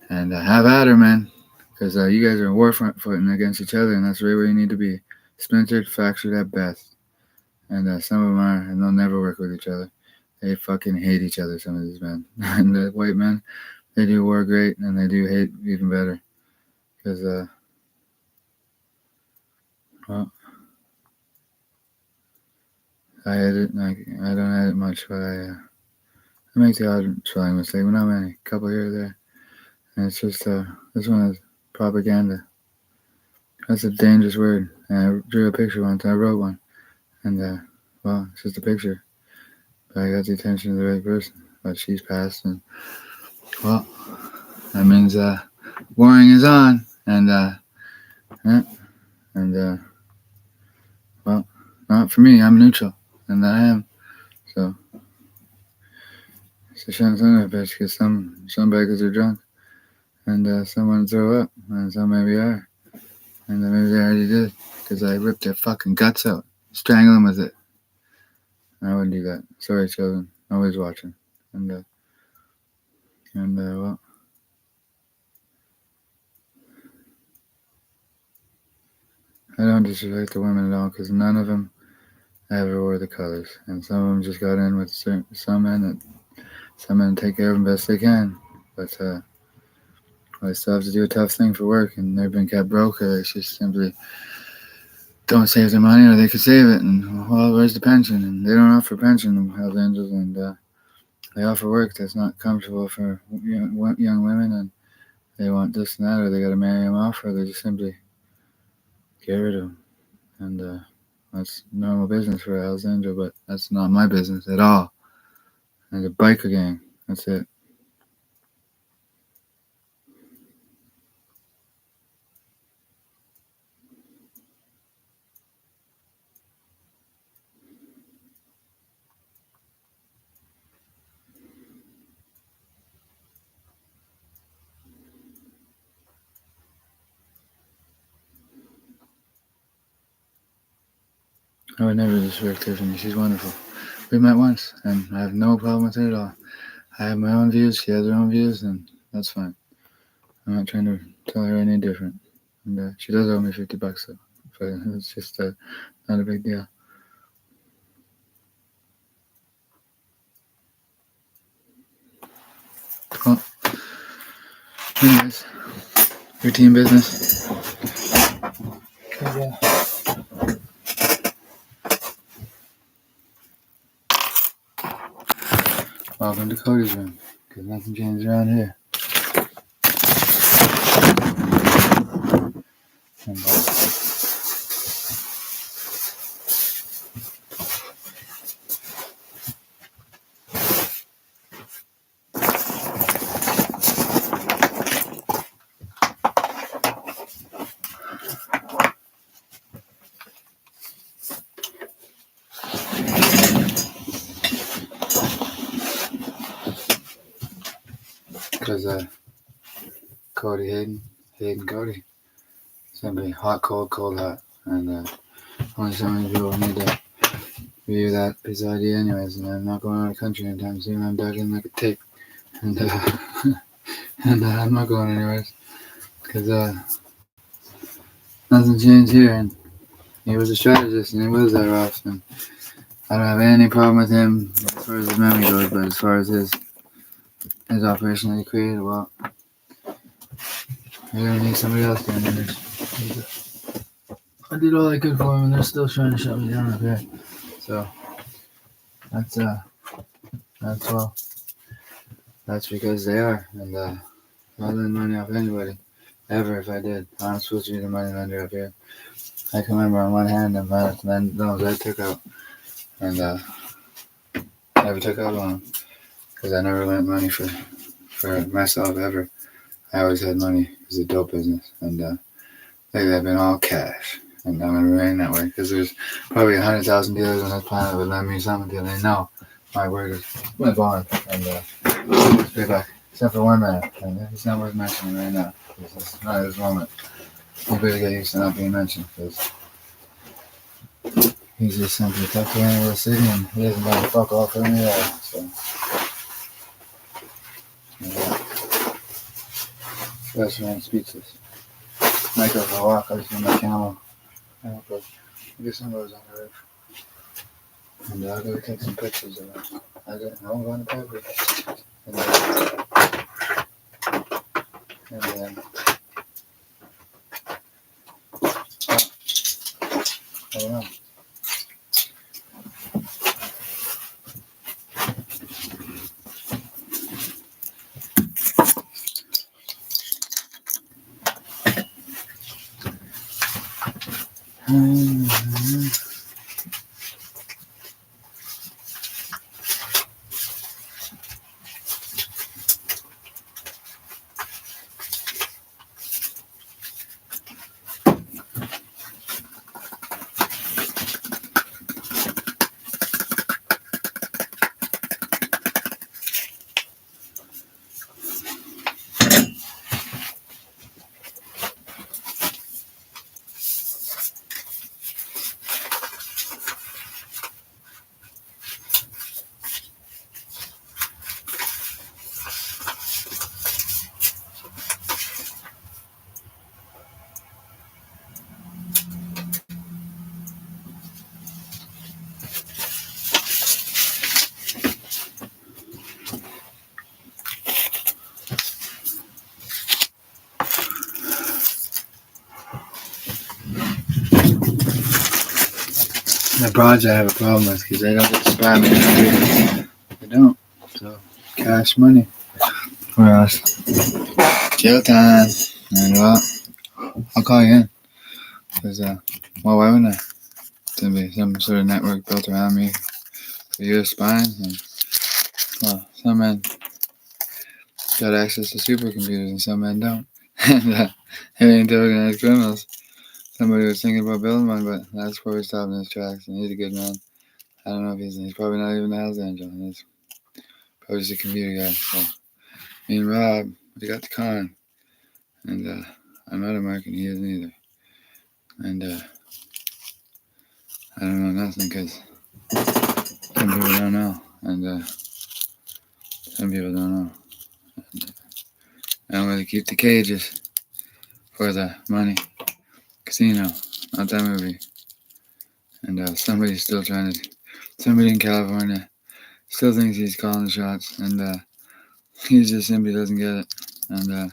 And have at her, man. Because you guys are war footing against each other, and that's right where you need to be. Splintered, fractured at best. And some of them are, and they'll never work with each other. They fucking hate each other, some of these men. And the white men, they do war great, and they do hate even better. Because, well, I edit, I don't edit much, but I make the odd spelling mistake, but not many. A couple here or there. And it's just, this one is propaganda. That's a dangerous word. And I drew a picture once. I wrote one. And, well, it's just a picture. But I got the attention of the right person. But she's passed. And, well, that means warring is on. Well, not for me. I'm neutral. And I am. So, it's a shame son of a bitch because some beggars are drunk. And some want to throw up. And some maybe are. And maybe they already did. Because I ripped their fucking guts out. Strangle them with it. I wouldn't do that. Sorry, children. Always watching. And well. I don't disrespect the women at all because none of them ever wore the colors. And some of them just got in with some men take care of them best they can. But they still have to do a tough thing for work, and they've been kept broke, or they just simply don't save their money, or they could save it. And, well, where's the pension? And they don't offer pension, Hells Angels, and they offer work that's not comfortable for young women, and they want this and that, or they got to marry them off, or they just simply get rid of them. And, That's normal business for a Hells Angel, but that's not my business at all. And a biker gang. That's it. I would never disrespect Tiffany. She's wonderful. We met once, and I have no problem with her at all. I have my own views. She has her own views, and that's fine. I'm not trying to tell her any different. And she does owe me $50, though. But it's just not a big deal. Well, anyways, routine business. Welcome to Cody's room, because nothing changes around here. And, because Cody Hayden Cody. It's gonna be hot, cold, hot. And only so many people need to view that piece of ID anyways, and I'm not going out of the country anytime soon. I'm dug in like a tick. And and I'm not going anyways. Because nothing changed here, and he was a strategist and he was that rough, and I don't have any problem with him as far as his memory goes, but as far as his operation that he created, well, you're gonna need somebody else doing it. I did all I could for him, and they're still trying to shut me down up here. So that's well, that's because they are, and I'll lend money off anybody, ever if I did. I'm supposed to be the money lender up here. I can remember on one hand the amount of loans I took out, and never took out a loan, because I never lent money for myself ever. I always had money as a dope business, and lately I've been all cash, and I'm gonna remain that way, because there's probably 100,000 dealers on this planet that would lend me something until they know my word is my bond, and straight back, except for one man, and he's not worth mentioning right now, because it's not his moment. You better get used to not being mentioned, because he's just simply tucked away in the city, and he doesn't let the fuck off from me at all, so. Yeah. That's why I'm speechless. Might go for a walk, I just need my camel. I'll get some of those on the roof. And I'll go take some pictures of it. I won't go on the property. And then I don't know. The broads I have a problem with, because they don't get to spam me. They don't. So, cash money for us. Jail time. And well, I'll call you in. Because, why wouldn't I? to be some sort of network built around me for your spine. And, well, some men got access to supercomputers and some men don't. And it ain't organized criminals. Somebody was thinking about building one, but that's where we stopped in his tracks. And he's a good man. I don't know if he's probably not even a Hells Angel. He's probably just a computer guy. So me and Rob, we got the con. And I'm not American, he isn't either. And I don't know nothing because some people don't know. And some people don't know. And, I don't really keep the cages for the money. Casino, not that movie. And somebody's still trying to, somebody in California still thinks he's calling the shots. And he just simply doesn't get it. And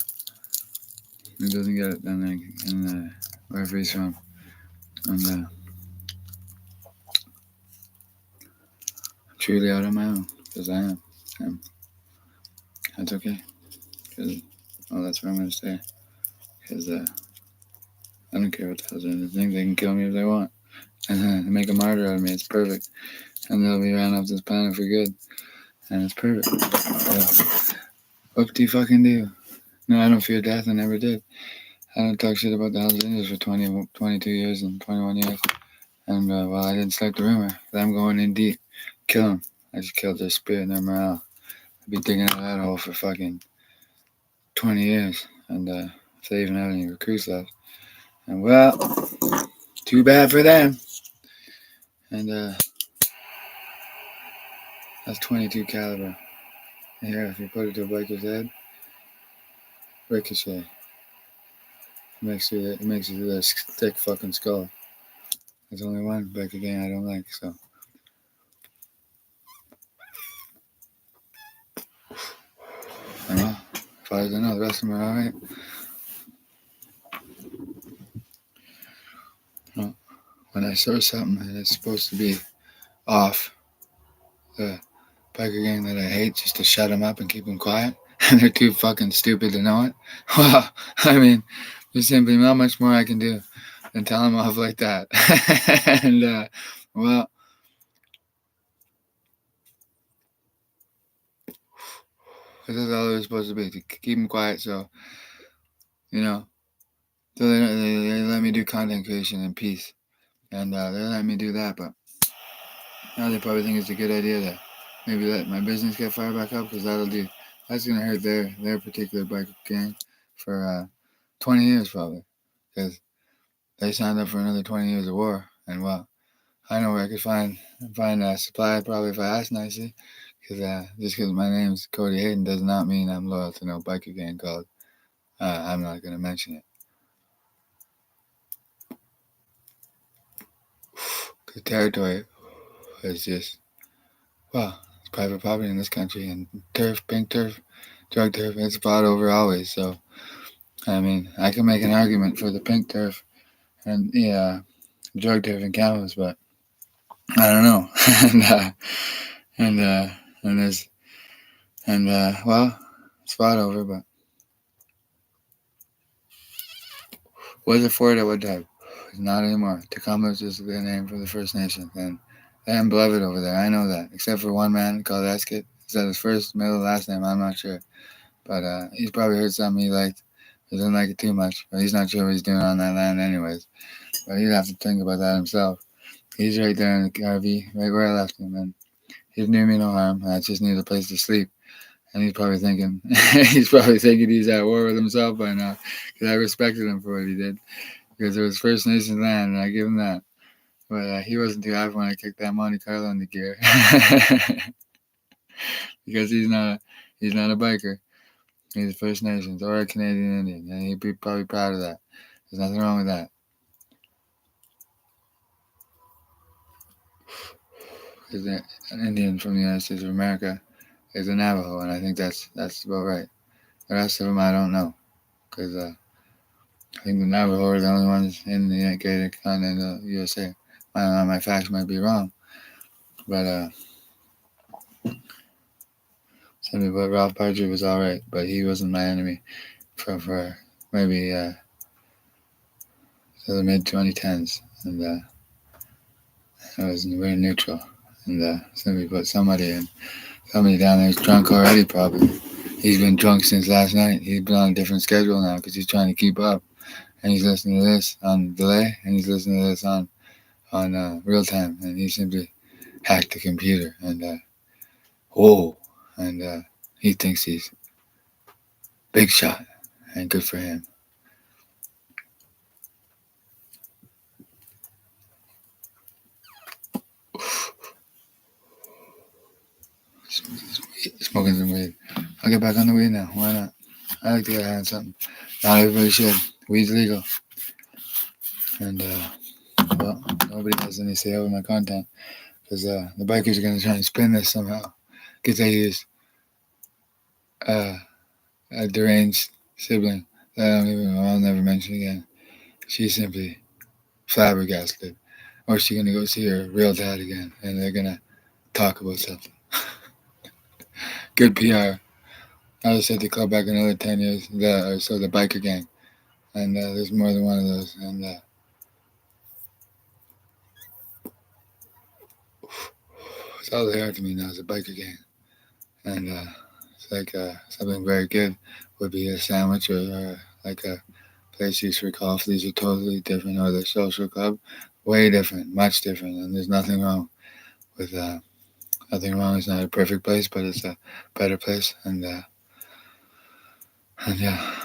he doesn't get it down there in wherever he's from. And I'm truly out on my own, because I am. That's okay. Well, that's what I'm going to say. Because I don't care what the hell's in the thing. They can kill me if they want. And make a martyr out of me. It's perfect. And they'll be ran off this planet for good. And it's perfect. What do you fucking do? No, I don't fear death. I never did. I don't talk shit about the Hells Angels for 22 years and 21 years. And, well, I didn't start the rumor. I'm going in deep. Kill them. I just killed their spirit and their morale. I'd be digging out that hole for fucking 20 years. And if they even have any recruits left. And, well, too bad for them. And that's 22 caliber. Here, if you put it to a biker's head, ricochet. It makes it a thick fucking skull. There's only one biker gang I don't like, so. And well, as far as I know, the rest of them are alright. Well, when I saw something and it's supposed to be off, the biker gang that I hate, just to shut them up and keep them quiet, and they're too fucking stupid to know it. Well, I mean, there's simply not much more I can do than tell them off like that. And, well, this is all it was supposed to be, to keep them quiet, so, you know, so they let me do content creation in peace. And they let me do that, but now they probably think it's a good idea to maybe let my business get fired back up, because that's going to hurt their particular biker gang for 20 years probably, because they signed up for another 20 years of war. And well, I know where I could find supply probably if I asked nicely, because just because my name's Cody Hayden does not mean I'm loyal to no biker gang called. I'm not going to mention it. The territory is just, well, it's private property in this country, and turf, pink turf, drug turf, it's fought over always. So, I mean, I can make an argument for the pink turf and the drug turf in cannabis, but I don't know. Well, it's fought over, but was it for it at what time? It's not anymore. Tacoma is just the name for the First Nation, and I'm beloved over there. I know that, except for one man called Eskit. Is that his first, middle, last name? I'm not sure. But he's probably heard something he liked. He doesn't like it too much, but he's not sure what he's doing on that land anyways. But he'd have to think about that himself. He's right there in the RV, right where I left him, and he's near me no harm. I just need a place to sleep. And he's probably thinking, he's at war with himself by now, because I respected him for what he did, because it was First Nations land, and I give him that. But he wasn't too happy when I kicked that Monte Carlo into gear, because he's not a biker. He's First Nations or a Canadian Indian, and he'd be probably proud of that. There's nothing wrong with that. Because an Indian from the United States of America is a Navajo, and I think that's about right. The rest of them I don't know, because I think the Navajo are the only ones in the Gated continent of the USA. My facts might be wrong, but Ralph Partridge was all right, but he wasn't my enemy for maybe to the mid 2010s, and I was very neutral, and somebody put somebody down there is drunk already. Probably he's been drunk since last night. He's been on a different schedule now because he's trying to keep up, and he's listening to this on delay, and he's listening to this on real time, and he simply hacked the computer and whoa, and he thinks he's big shot, and good for him. Smoking some weed. I'll get back on the weed now. Why not? I like to get high on something. Not everybody should. Weed's legal. And, well, nobody has any say over my content. Because the bikers are going to try and spin this somehow. Because they use a deranged sibling that I'll never mention again. She's simply flabbergasted. Or she's going to go see her real dad again. And they're going to talk about something. Good PR. I was at the club back another 10 years. The biker gang. And there's more than one of those. And it's all they are to me now is a biker gang. And it's like something very good would be a sandwich or like a place used for coffee. These are totally different. Or the social club, way different, much different. And there's nothing wrong with nothing wrong. It's not a perfect place, but it's a better place. And yeah.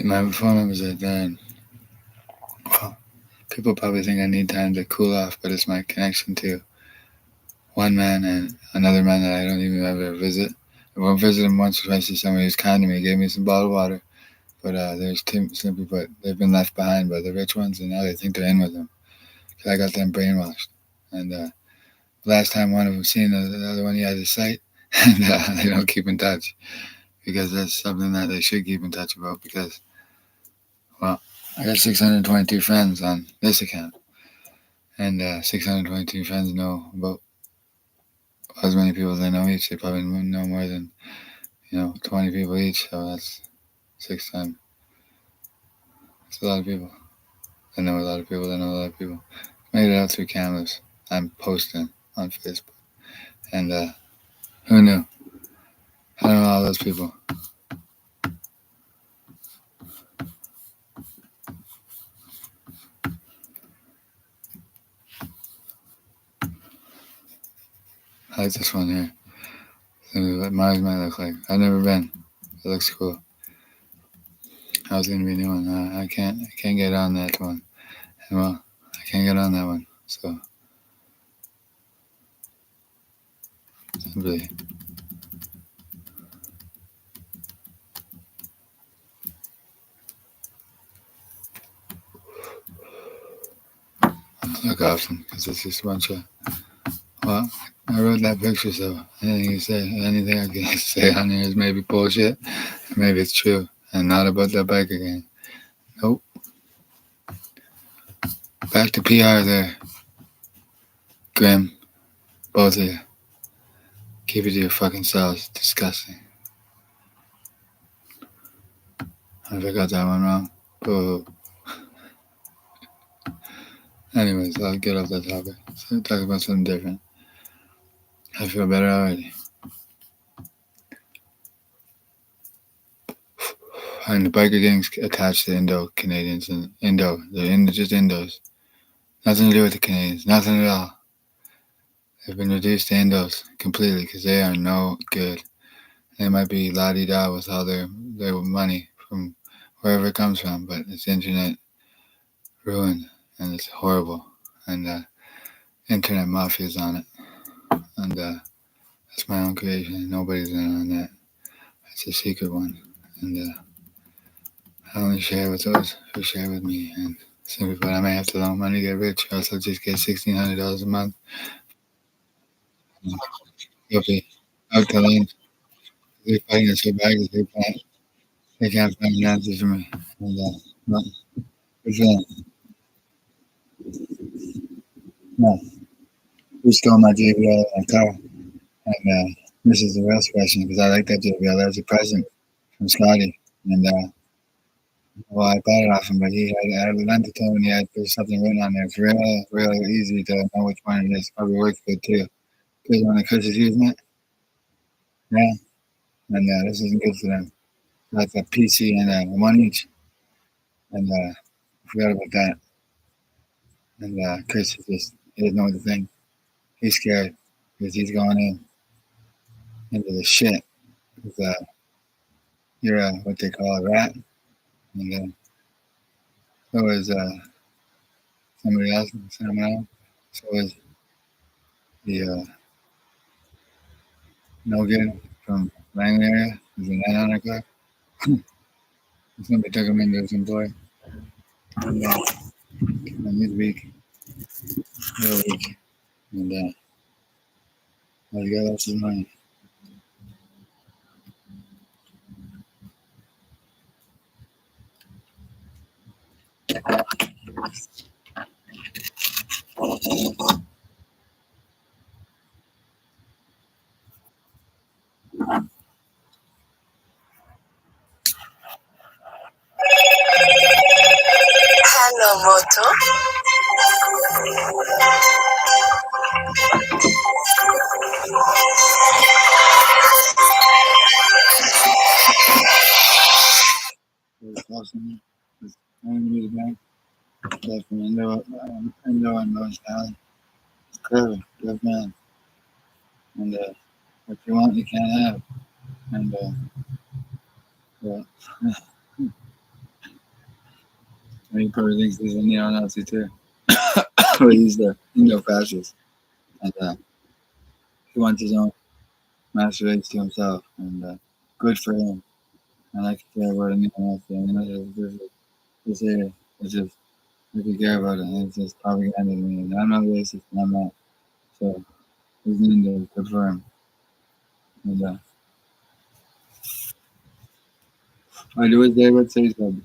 My phone numbers are done. Well, people probably think I need time to cool off, but it's my connection to one man and another man that I don't even ever visit. I won't visit him once or twice. See somebody who's kind to me, gave me some bottled water. But there's simply put, they've been left behind by the rich ones, and now they think they're in with them. Cause I got them brainwashed. And last time one of them seen the other one, he had his sight, and they don't keep in touch because that's something that they should keep in touch about. Because, well, I got 622 friends on this account, and 622 friends know about as many people as they know each. They probably know more than 20 people each. So that's 6 times. It's a lot of people. I know a lot of people. I know a lot of people. Made it out through cameras. I'm posting on Facebook. And who knew? I don't know all those people. I like this one here. See what Mars might look like. I've never been. It looks cool. I was gonna be new one. I can't get on that one. And well, I can't get on that one. So simply look often because it's just a bunch of. Well, I wrote that picture, so anything I can say on here is maybe bullshit, maybe it's true, and not about that bike again. Nope. Back to PR there. Grim, both of you. Keep it to your fucking selves. Disgusting. If I got that one wrong. Boo. Anyways, I'll get off that topic. So talk about something different. I feel better already. And the biker gang's attached to Indo-Canadians and they're just Indos. Nothing to do with the Canadians. Nothing at all. They've been reduced to Indos completely because they are no good. They might be la-di-da with all their money from wherever it comes from, but it's internet ruined and it's horrible. And internet mafia's on it. And that's my own creation. Nobody's in on that. It's a secret one. and I only share with those who share with me. And simply put, I may have to loan money to get rich, or else I'll just get $1,600 a month. You'll be out to lunch. They're fighting it so bad because they can't find an answer for me. And no, what's that? No, who stole my JBL in my car? And this is the real question because I like that JBL. That was a present from Scotty. And well, I bought it off him, but I lent it to him and there's something written on there. It's real easy to know which one it is. Probably works good too. Because when the Chris is using it, yeah. And this isn't good for them. Like a PC and one each. And I forgot about that. And Chris is he doesn't know what to think. He's scared because he's going into the shit. With, you're what they call a rat. And so is somebody else, someone else. So is the no good from Langley area. There's a 900 car. Somebody took him into his employee. And he's weak, real weak. And all you got lost his money. Hello, Moto. There's lost him. There's enemy back. Left from Endo and Rose Valley. It's clever, good man. And what you want, you can't have. And well, he probably thinks he's a neo-Nazi too. But he's the Indo-fascist. And he wants his own master race to himself. And good for him. I like to care about a neo-Nazi. I mean, this here, it's just, I could care about it. And it's just propaganda to me. And I'm not racist, and I'm not. So he's going to confirm. And I do his day, but say so.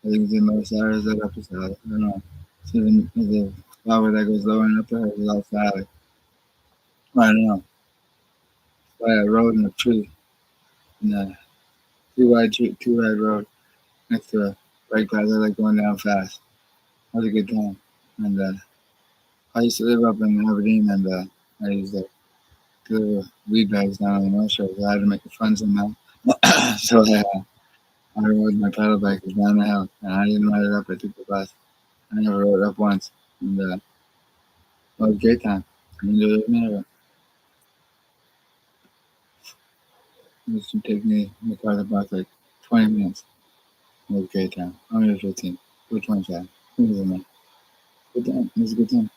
I think it's in Los Aires, that episode. I don't know. It's even the flower that goes lower and upper is all valley. I don't know. By a road and a tree. And two wide road next to a bike path. I like going down fast. That was a good time. And I used to live up in Aberdeen, and I used to deliver weed bags down on the North Shore. So I had to make a fun somehow. So I rode my pedal bike down the hill, and I didn't ride it up. I took the bus. I never rode it up once. And it was a great time. I enjoyed every minute of it. It used to take me in the car about like 20 minutes. It was a great time. Only 15. Or 25. It was a man. Good time. It was a good time.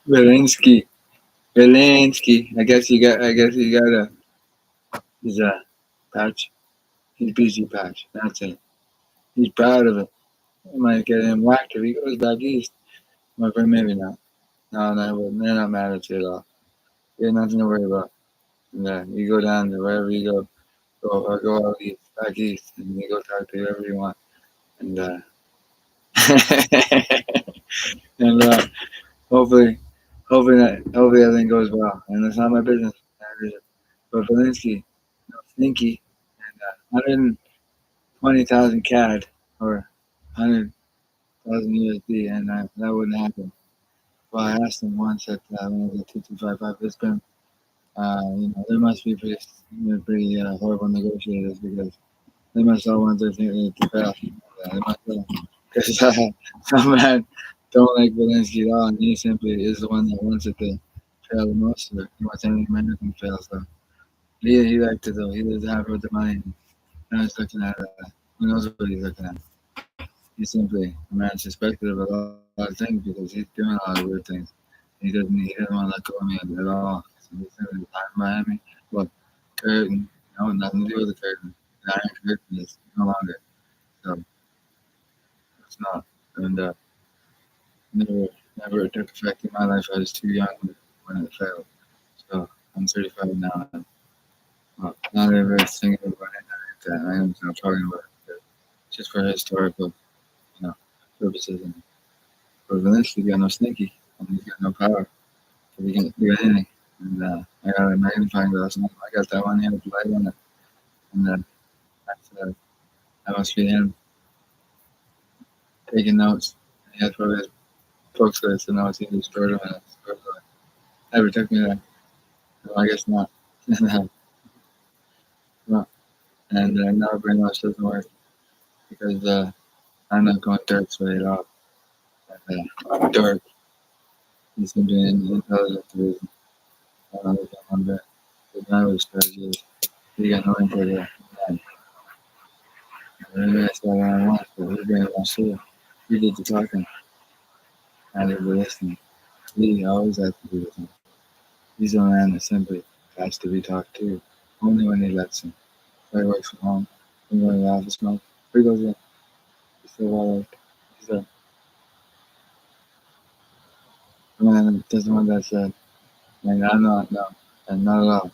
Belinsky. Belinsky. I guess he got his patch. His BC patch. That's it. He's proud of it. I might get him whacked if he goes back east. But maybe not. No, no, they're not mad at you at all. You have nothing to worry about. Yeah, you go down to wherever you go out east, back east, and you go talk to whoever you want. And and hopefully, hopefully everything goes well. And it's not my business. But Belinsky, no, Stinky, and 120,000 CAD or 100,000 USD, and that wouldn't happen. Well, I asked him once at when I was at 2255. It's been, they must be pretty horrible negotiators because they must all want their thing to fail. They must because some man don't like Belinsky at all, and he simply is the one that wants it to fail the most of it. He wants anything American to fail, so he liked it though. He was happy with the money. Now he's looking at who knows what he's looking at. He's simply a man suspected of a lot of things because he's doing a lot of weird things. He doesn't want to let go of me at all. So he's simply behind Miami. Look, curtain, no, nothing to do with the curtain. The iron curtain is no longer. So it's not. And never never took effect in my life. I was too young when it failed. So I'm 35 now. And, well, not ever thinking about it. I am not talking about it. Just for historical, you know, purposes. And for Valencia, he got no sneaky, and he's got no power. So he can do anything. And I got a magnifying glass, and I got that one here with the light on it. And that must be him taking notes. He has probably his books with the notes. He just stored them in it. Never took me there. So I guess not. No. And now brainwash doesn't work because I'm not going Dirk's way at all. Dirk, he's been doing intelligence division. I don't know one bit. The guy was strategy is he got no input there. And maybe that's what I want, but he's been my shit. He did the talking. I did the listening. He always has to do the thing. He's a man that simply has to be talked to, only when he lets him. So he works from home, he goes to the office, smoke. He goes in, he's still all right. He's a man that doesn't want that said. And I'm not, no, and not at all.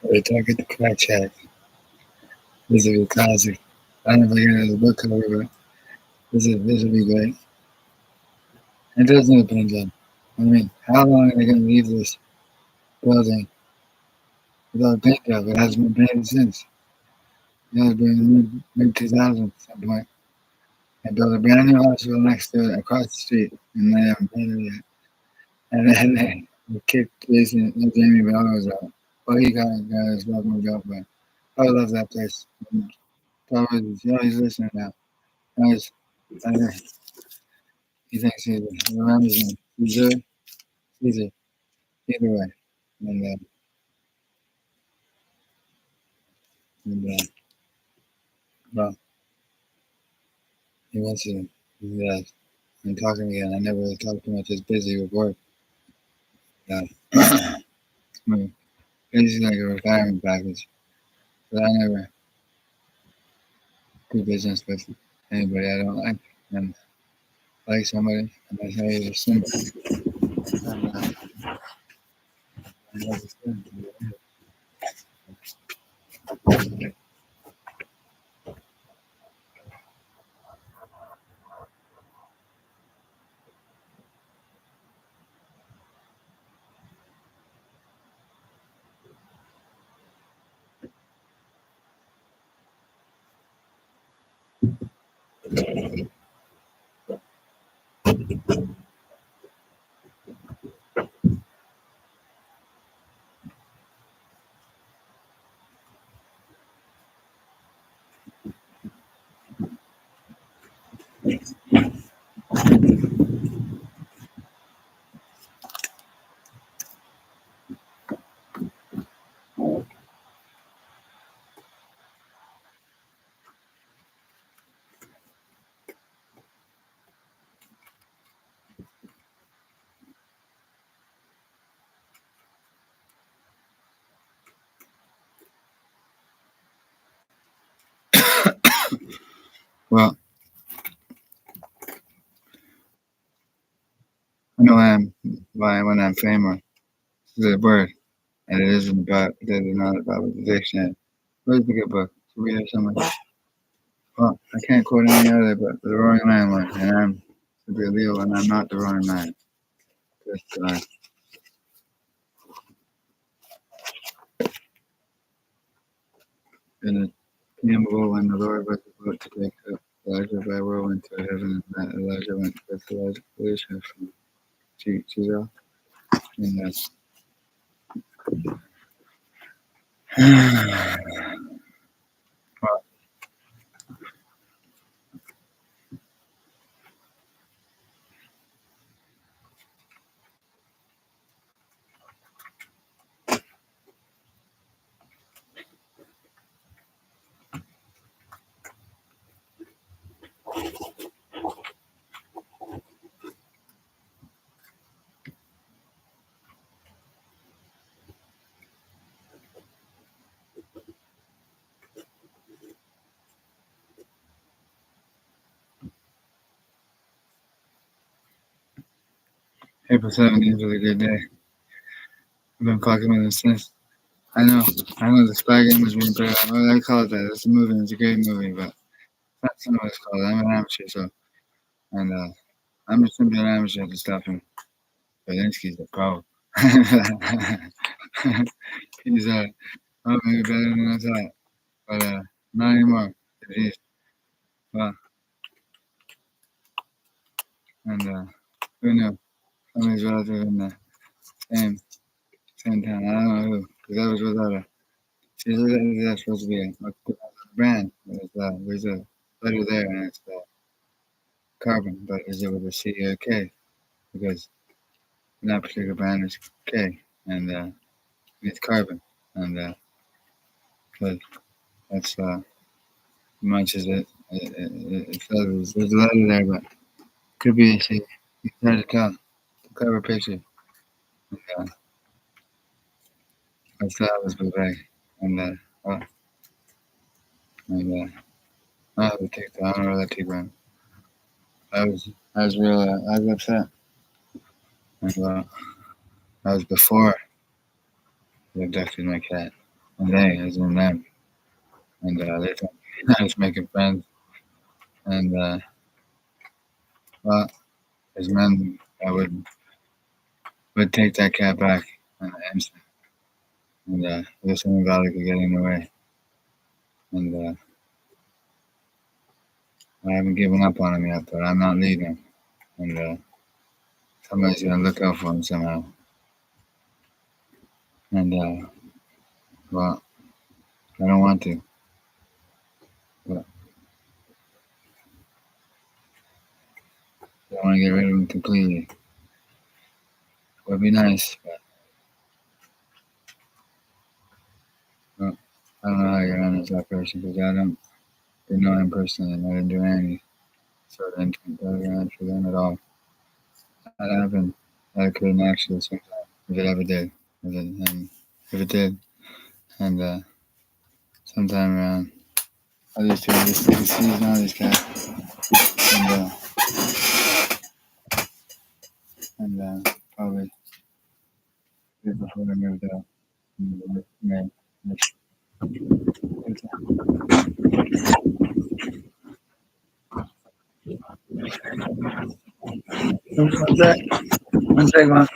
We're talking to Crack Shack. This will be classic. I don't know if I get the book cover, but this will be great. It does need a paint job. I mean, how long are they going to leave this building without a paint job? It hasn't been painted since. It has been in the mid 2000s at some point. I built a brand new hospital next to it across the street, and they haven't painted it yet. And then they kicked Jason, Jamie Bellows out. Well, he got his love moved out, but I love that place. Probably, he's listening now. Nice. He thinks he remembers me. Caesar, either way. And, uh, and well, he wants to. He does. and talking again. I never really talk too much. Just busy with work. Yeah. I mean, basically like a retirement package. But I never do business with anybody I don't like. And like somebody, and I say it's simple. And, I love it. Well, I know I am why when I'm famous. It's a word, and it isn't about. It is not about the dictionary. Where's the good book? Should we have somewhere? Well, I can't quote any other, but the Roaring Lion one, and I'm to be Leo, and I'm not the Roaring Lion. Just in a preamble when the Lord was about to take up Elijah by whirlwind to heaven, and that Elijah went with Elisha from Jezreel. And that's well, April 17th was a good day. I've been fucking with him since. I know the Spy Game was being put out. Well, I call it that. It's a movie. It's a great movie, but that's not what it's called. I'm an amateur, so and I'm just simply an amateur to stop him. Belinsky's the pro. He's oh, maybe better than I thought, but not anymore. He's well, and who knew? Somebody's relative in the same town. I don't know who, because I was without her. That's supposed to be a brand. There's a letter there, and it's carbon, but is it with a C or a K? Because that particular brand is K, and it's carbon, and but that's much as it says. There's a letter there, but could be a C. It's hard to tell. The cover picture, and, I thought it was Bouvet, and oh, and I have to take that. I don't know where that take went. I was real. I was upset, and that was before they abducted my cat, and they, as in them, and they thought I was making friends, and well, as men, I would take that cat back on the instant, and there's something about it could get in the way, and I haven't given up on him yet, but I'm not leaving, and somebody's gonna look out for him somehow, and well, I don't want to, but I want to get rid of him completely. It would be nice, but well, I don't know how you're on as that person because I don't know him personally, and I didn't do any. sort of income around for them at all. That happened. That occurred naturally sometime, if it ever did. If it did, and sometime around. Oh, these two, this season, all these cats, and probably before they moved out. Man, one sec, man.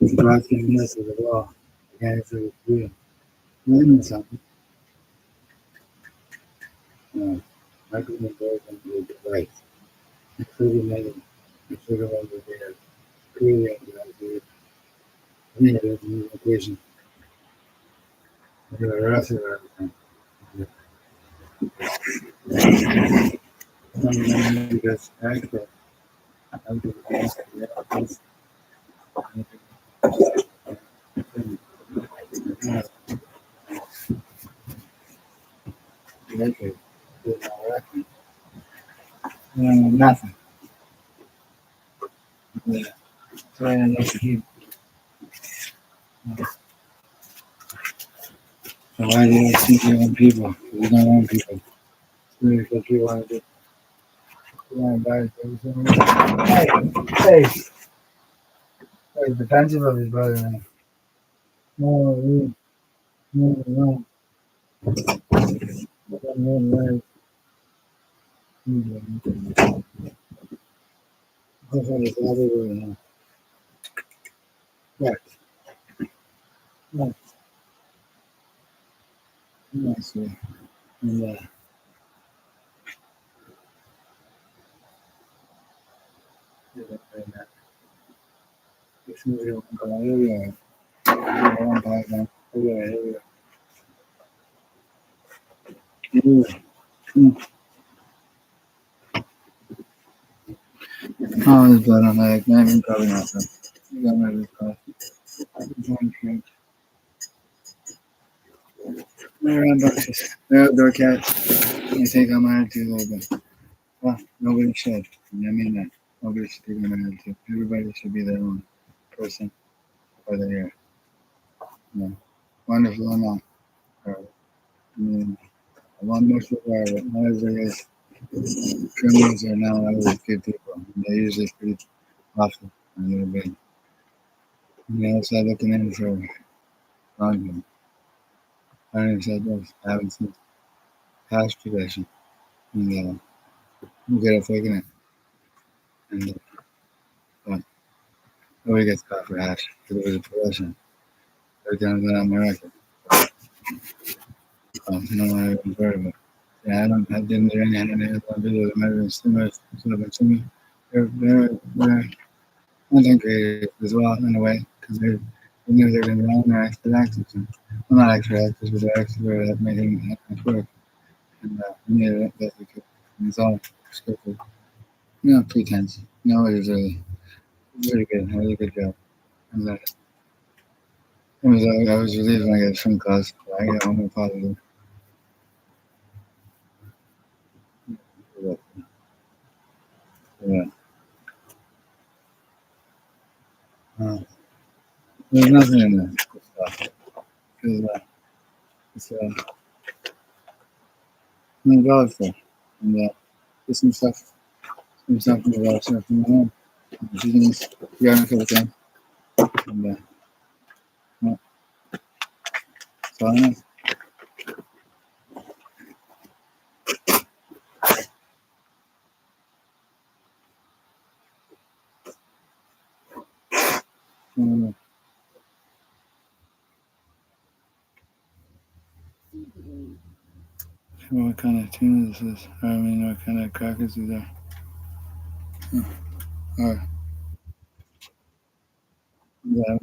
Asking this as well. Again, if it was real. Learning something. I couldn't avoid them with the right. I should have made it. I should have over there. Clearly, I did. I think it was an equation. I got a rest of everything. Because actually, Nothing. Yeah. So I don't know if he. So why do you think you own people? You don't own people. Really, because you want to do. You want to buy everything. Hey, hey, the pencil of his brother. Man. No, no, no. No, no. What? No, no, sir. And, this is real. Here we are. One part now. Here we are. Here we are. Here we are. Oh, this blood on my leg. Man, probably not. Son. You got my car. They're on boxes. They're outdoor cats. I think I'm out too a little bit. Well, nobody should. I mean that. Nobody should take my attitude. Everybody should be their own person, whether you're wonderful or not. Or, I mean, I want most people are, but not everybody is. Criminals are not always good people. They're usually pretty awful and they're big. On the other side looking in for wrongdoing. I don't even said this. I haven't seen past possession. And I'm good at faking it. And nobody gets caught for hash because it was a possession. Every time that on my record. No one ever heard of it. Yeah, I didn't do any video that might have been similar, sort of been similar. They're content creators as well, in a way, because they knew they were going to be on there extra actors. And, well, not extra actors, but they're extra that making it work. And we knew that we could. And it's all scripted. Pretense. No, it was really good, a really good job. And I was relieved when I got a phone calls. I got home and positive. Yeah. There's nothing in there. Because it's God stuff. And there's some stuff in the water stuff in my home. She's going to be on a couple times. And yeah, that's all I know. What kind of tuna this is? I mean, what kind of crackers is there? Or, yeah,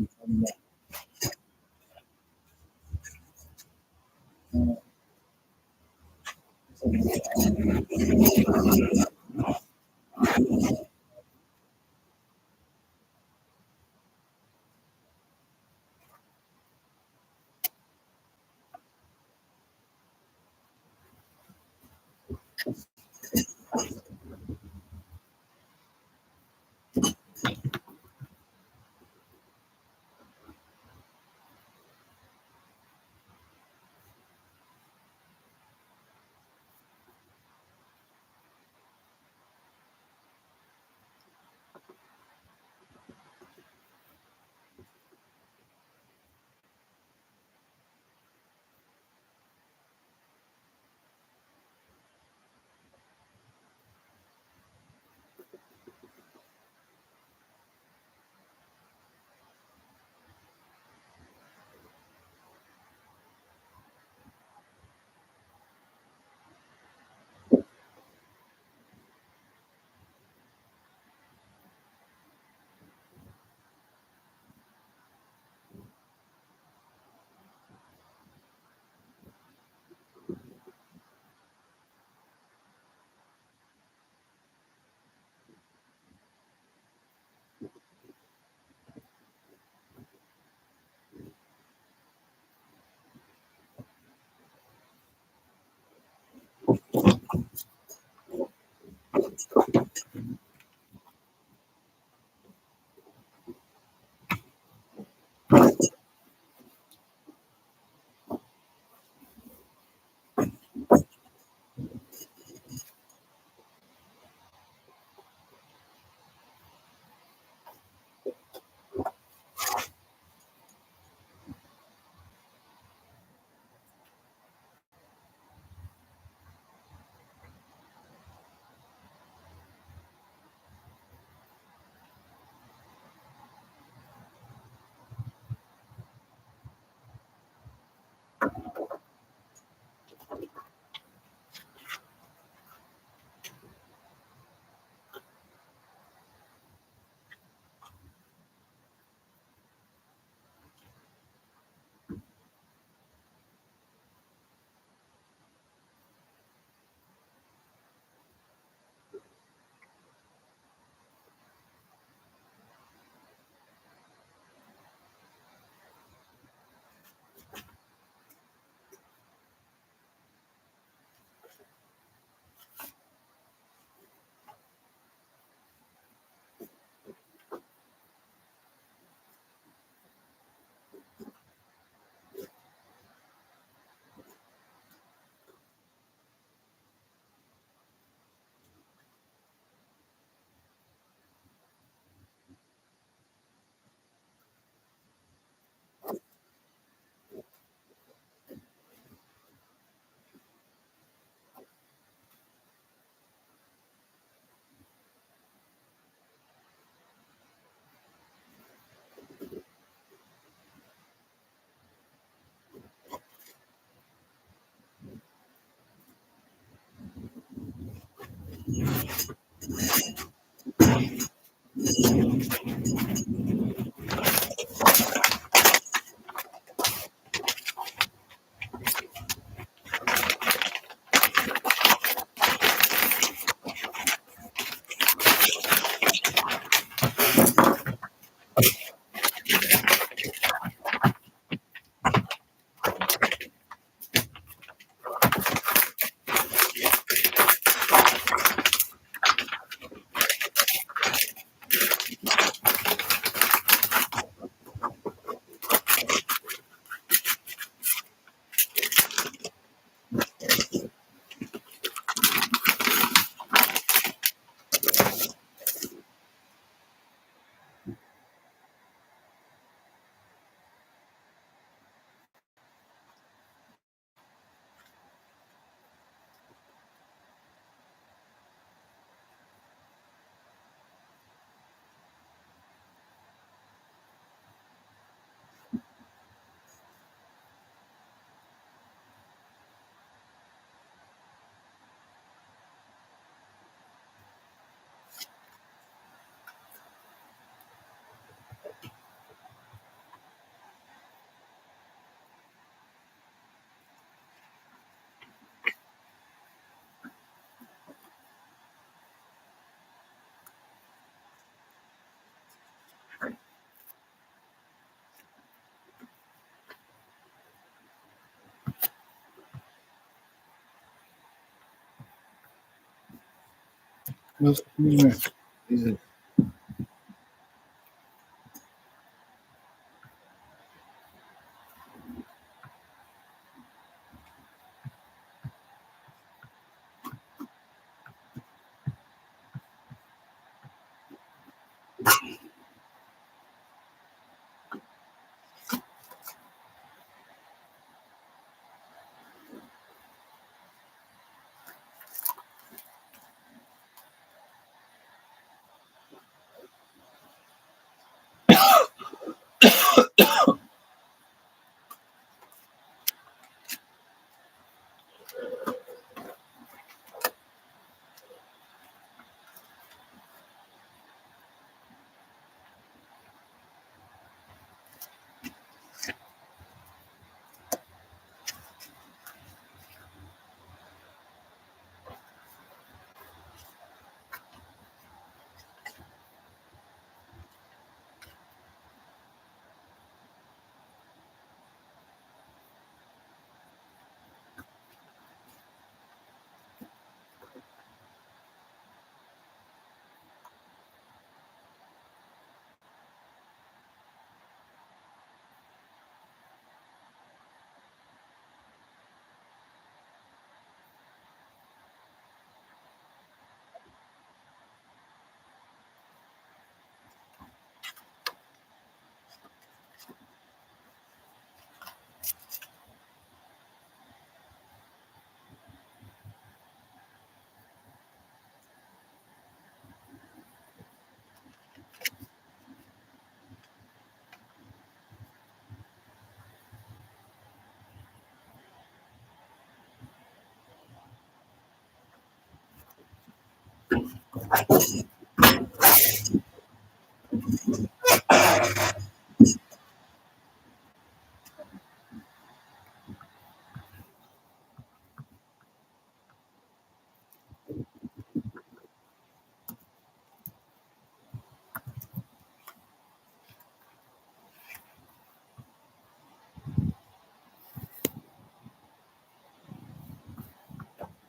Los primeros. Jesus.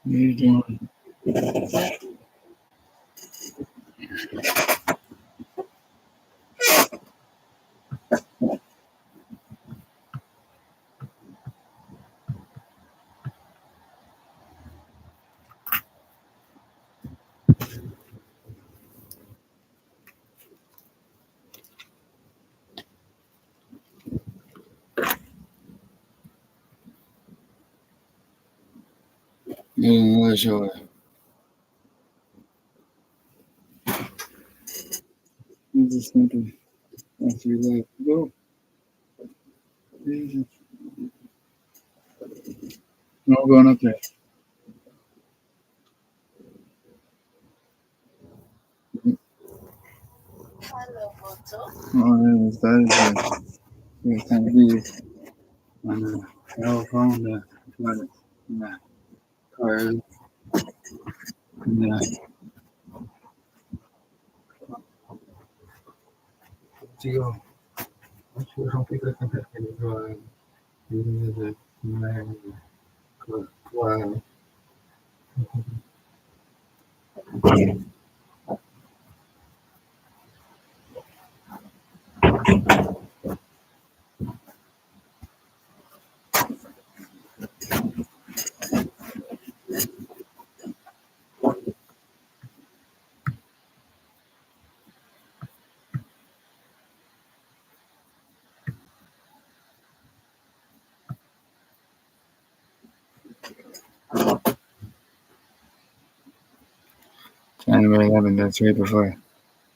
What are you doing? Another show. It's just simple. After you like, go. Easy. No going up there. Hello, Moto. Oh, yeah, that is it's kind of easy on the cell phone. The cars. Yeah. To go. I don't think I can have any drive. Even as a man. Wow. January 11th, that's right before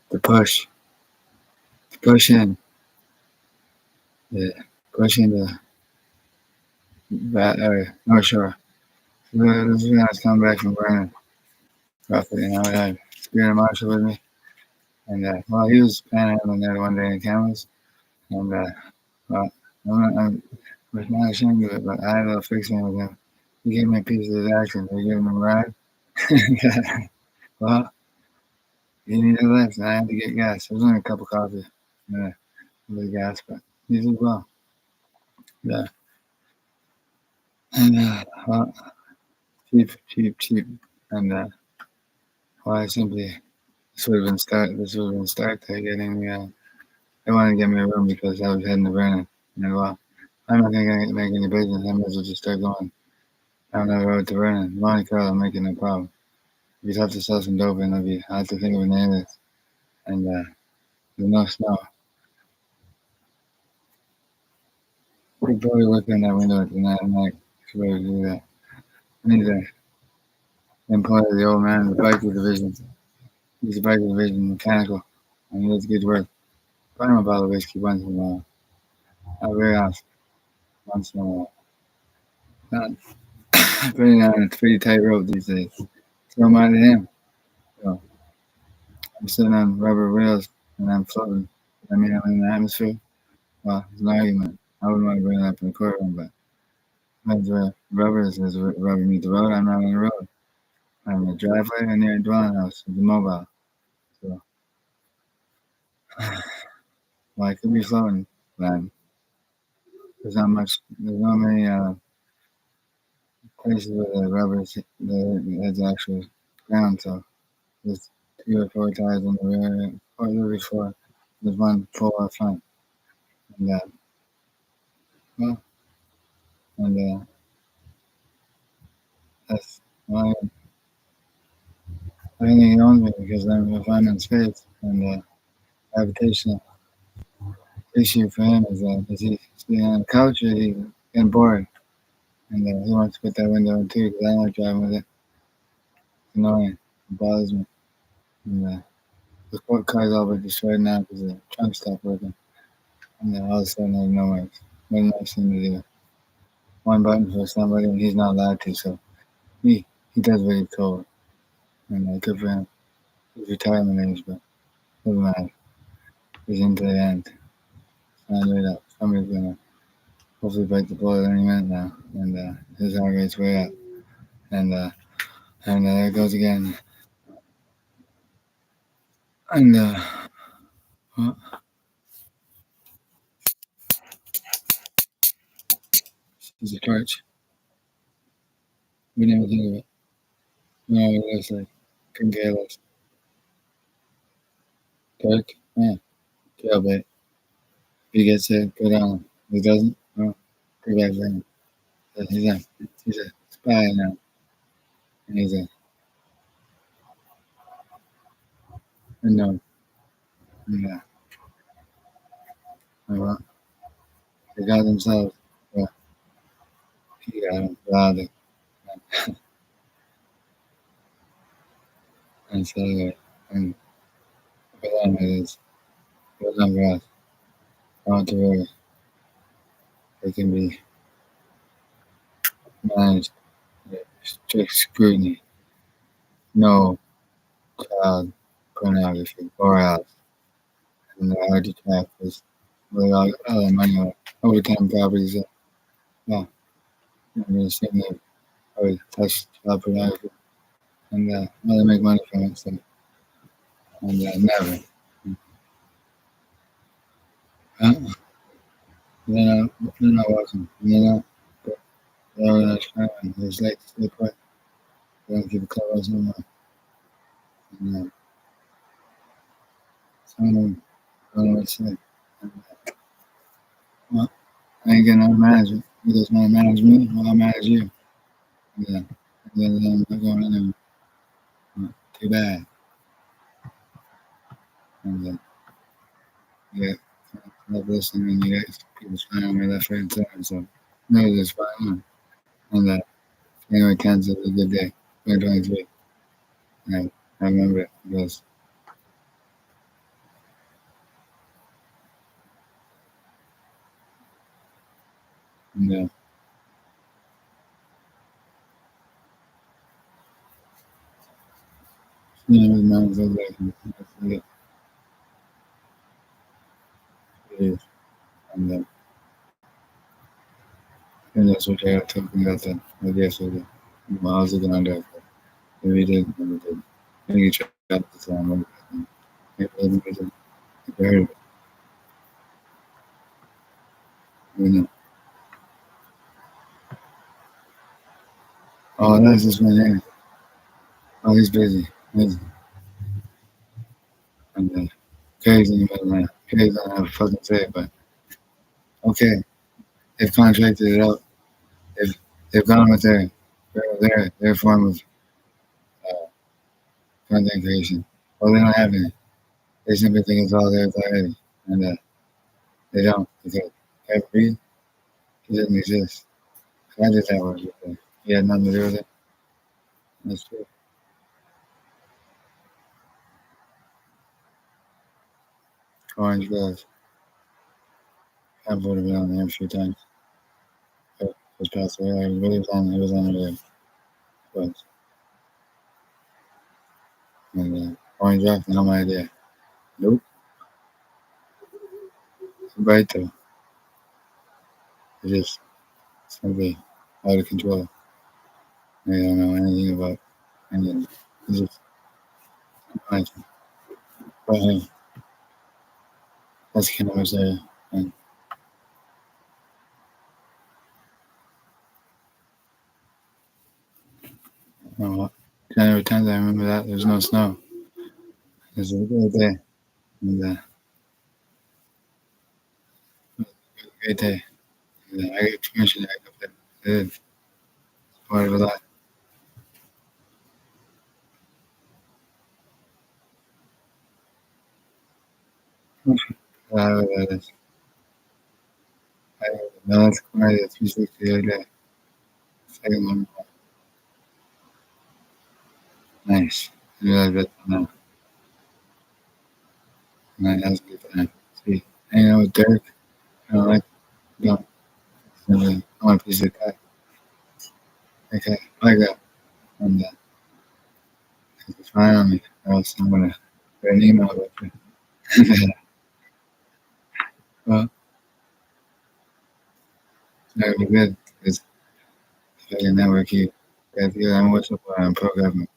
the push. The push in. Yeah. Push into that area. North Shore. So this is when I was coming back from Vernon, roughly, and I would have Spirit Marshall with me. And, well, he was panhandling there one day in cameras. And, well, I'm not ashamed of it, but I had a little fixing with him. He gave me a piece of his action. They gave him a ride. Well, he needed a lift, and I had to get gas. It was only a cup of coffee. Yeah, with gas, but he did well. Yeah. And, well, cheap. And, well, I simply, this would have been start to getting me, they wanted to get me a room because I was heading to Vernon. And, well, I'm not going to make any business. I might as well just start going down the road to Vernon. Monte Carlo, making no problem. If you have to sell some dope, and I have to think of a name of it. And, there's no snow. We'd probably look in that window at the night and like, should we do that? I need to employ the old man in the biker division. He's a biker division mechanical, and he does good work. Buy him a bottle of whiskey once in a while. Not very often, once in a while. Not pretty on a pretty tight rope these days. So am I to him. So I'm sitting on rubber rails and I'm floating. I mean, I'm in the atmosphere. Well, it's an argument. I wouldn't want to bring it up in the courtroom, but that's where rubber is rubber meets the road. I'm not on the road. I'm in the driveway and near a dwelling house with the mobile. So, well, I could be floating, but there's not many places where the rubber is actual ground. So there's 2 or 4 tires in the rear, or maybe 4. There's one full up front, and well, and that's why I think he owns me because I'm in space, and gravitational issue for him is he's sitting on the couch or he's getting bored, and he wants to put that window in too because I don't like driving with it. It's annoying, it bothers me, and the sport car's all but destroyed now because the trunk stopped working, and then all of a sudden there's no way. One nice thing to do. One button for somebody, and he's not allowed to, so he does what he's told, and good for him. his retirement age, but doesn't matter. He's into the end. It's not made up. Somebody's gonna hopefully bite the bullet any minute now, and his heart rate's way up, and there it goes again, and well, she's a torch. We never think of it. No, it looks like couldn't care less. Dirk, yeah, jailbait. If he gets it, good on him. If he doesn't, well, go back for him. But he's a spy now, and he's a unknown. Yeah, well, they got themselves. Well, he got him. Wilder. And so, and for them it is. For them, for us, not to worry. They can be managed with strict scrutiny. No child pornography or else. And they're hard to track because we all got all that money over 10 properties. Yeah, I'm going to assume they always touch child pornography. And well, they make money from it. So, and never. Uh, they're not watching. They're not. They're not trying. It's like they quit. They don't keep a close no more. And, some of them don't know what to say. And, well, I ain't getting no management. You just want to manage me, well, I'll manage you. Yeah. And then I'm not going in there. Too bad. And yeah, love listening and you guys people trying on me left, right, and center. So no, that's fine. And January 10th is a good day. 2023. I remember it because yeah. You know, the mountains of like it is. And and that's what they are talking about that yesterday. Well, I was looking on that. Maybe he did, maybe he did. I think he tried to tell him. Maybe he didn't. He heard of it. You know. Oh, that's just my name. Oh, he's busy. Busy. And crazy in the middle man. Crazy don't have to fucking say it, but okay. They've contracted it out. They've gone with their form of uh, content creation. Well, they don't have any. They simply think it's all theirs already, and they don't because every it doesn't exist. So I did that work with it. He had nothing to do with it. That's true. Orange gloves. I've voted it on there a few times. But this past year, but it was on there. But and orange rock, no idea. Nope. It's bright though. It's just simply out of control. They don't know anything about anything. It's just like, but hey, that's kind of what's there. And oh, January 10th, I remember that. There's no snow. It's a great day. And great day. And, I get permission to hike up there. I did. It's part of a lot. A lot of that is. I no, that's quite a 360 the other day. Second one. Nice. I realized that now. And that was a good time. See, hanging out with Dirk. I don't like, no, I want a piece of that. Okay, I like that. And it's fine on me. or else I'm gonna get an email about you. Well, it's not gonna be good because your network you got good. I'm what's up on programming.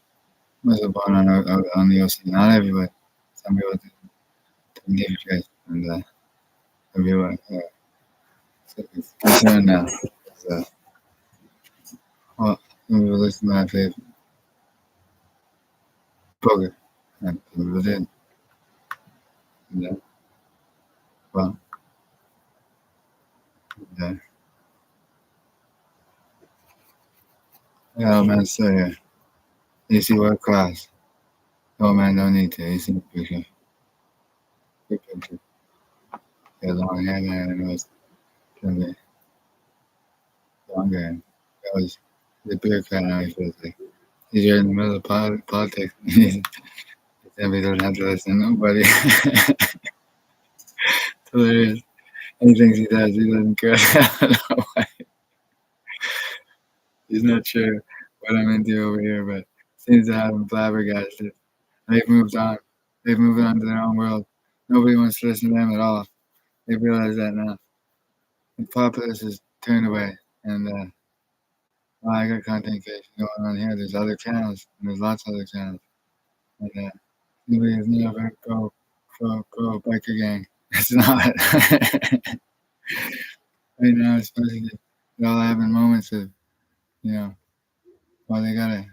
What's up on the OC? Not everybody. Some people need to trade and everyone. So it's concerned now. So, well, we were listening to my favorite poker and we did. And, well, yeah. Yeah, man, so yeah. AC world class. Oh man, don't need to. AC picture. Good picture. Got long hair man, and it was gonna be longer. That was the bureaucrat now he feels like. He's right in the middle of politics. He doesn't have to listen to nobody. It's hilarious. He thinks he does, he doesn't care. He's not sure what I'm into over here, but seems to have him flabbergasted. They've moved on. They've moved on to their own world. Nobody wants to listen to them at all. They realize that now. The populace is turned away, and I got content creation going on here. There's other channels, and there's lots of other channels. And anybody is not a very pro biker gang. It's not. Right now, especially, they're all having moments of, you know, well, they gotta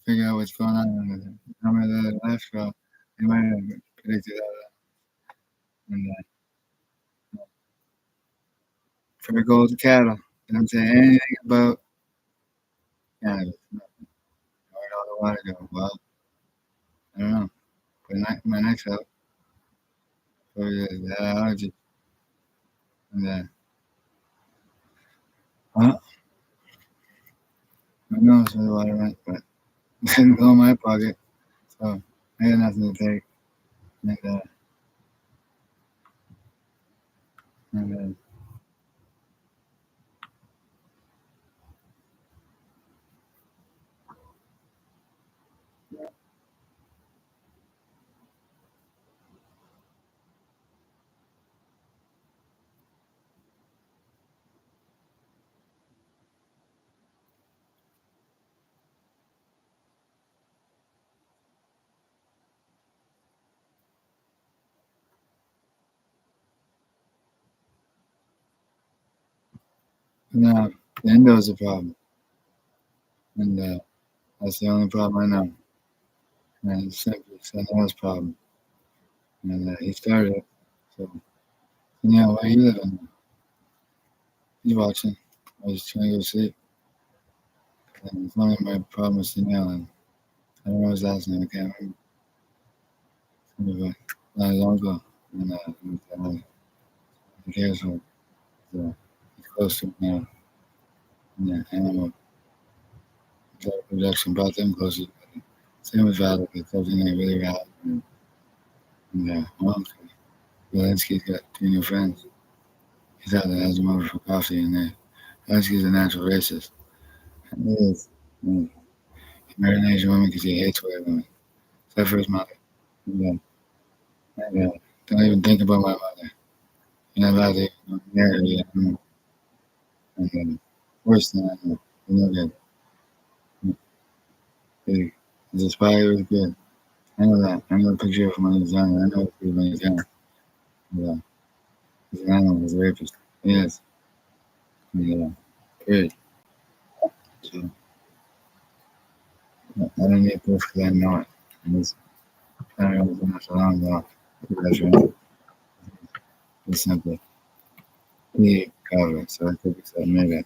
figure out what's going on. And some of the left, well, they might have predicted all that. And for gold cattle, they don't say anything about cannabis. Where'd all the water go? Well, I don't know. But my next up, for the allergy. And well, who knows where the water went, but it didn't go in my pocket. So I had nothing to take. And, and now, the endo's a problem. And that's the only problem I know. And it's simply Sanel's problem. And he started it. So, yeah, where you living? He's watching. I was trying to go to sleep. And it's only my problem with Sanel. And I don't know his last name. I can't remember. But not long ago. And he cares for him. So he's close to him now. And animal production brought them closer. Same with Valak. It's something they really got. And well, Zelensky's got two new friends. He's out there has him over for coffee, and Zelensky's a natural racist. And he is. He married an Asian woman because he hates white women, except for his mother. And, don't even think about my mother. You're not allowed to marry her yet. And worse than that, you know that. His aspire was good. I know that. I know the picture from when he was young. I know it when he was young. Yeah. He's an animal. He's a rapist. He is. Yeah. Period. So, I don't need proof because I know it. And it's, I don't know if it's not long ago. That's right. It's simple. He covered it, so I could be something maybe.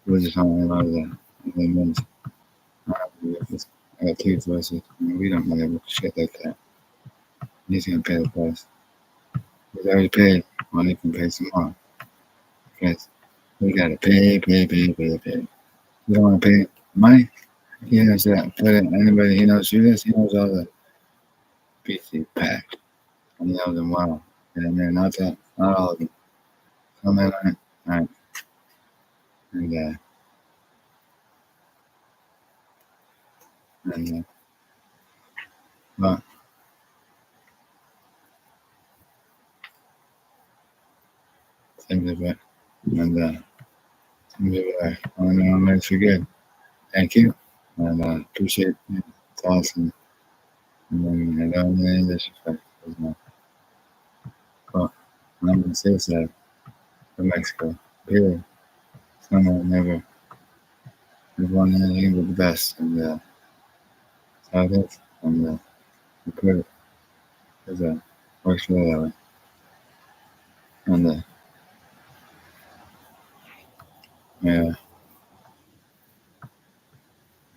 We're just talking about that. And then I got two choices. We don't really shit like that. He's gonna pay the price. He's already paid. Well, he can pay some more. Because we gotta pay. You don't wanna pay money? He knows that. But anybody he knows through this, he knows all the PC packed. And he knows them well. And they're not that, not all of them. Some of them aren't. And, But simply put, and simply put, I'll never forget. Thank you, and appreciate it. It's awesome. And I don't mean any disrespect. There's no, but I'm on the safe side of Mexico. Period. Someone never want anything but the best, and that's how it is. And we put it because works really that way. And yeah,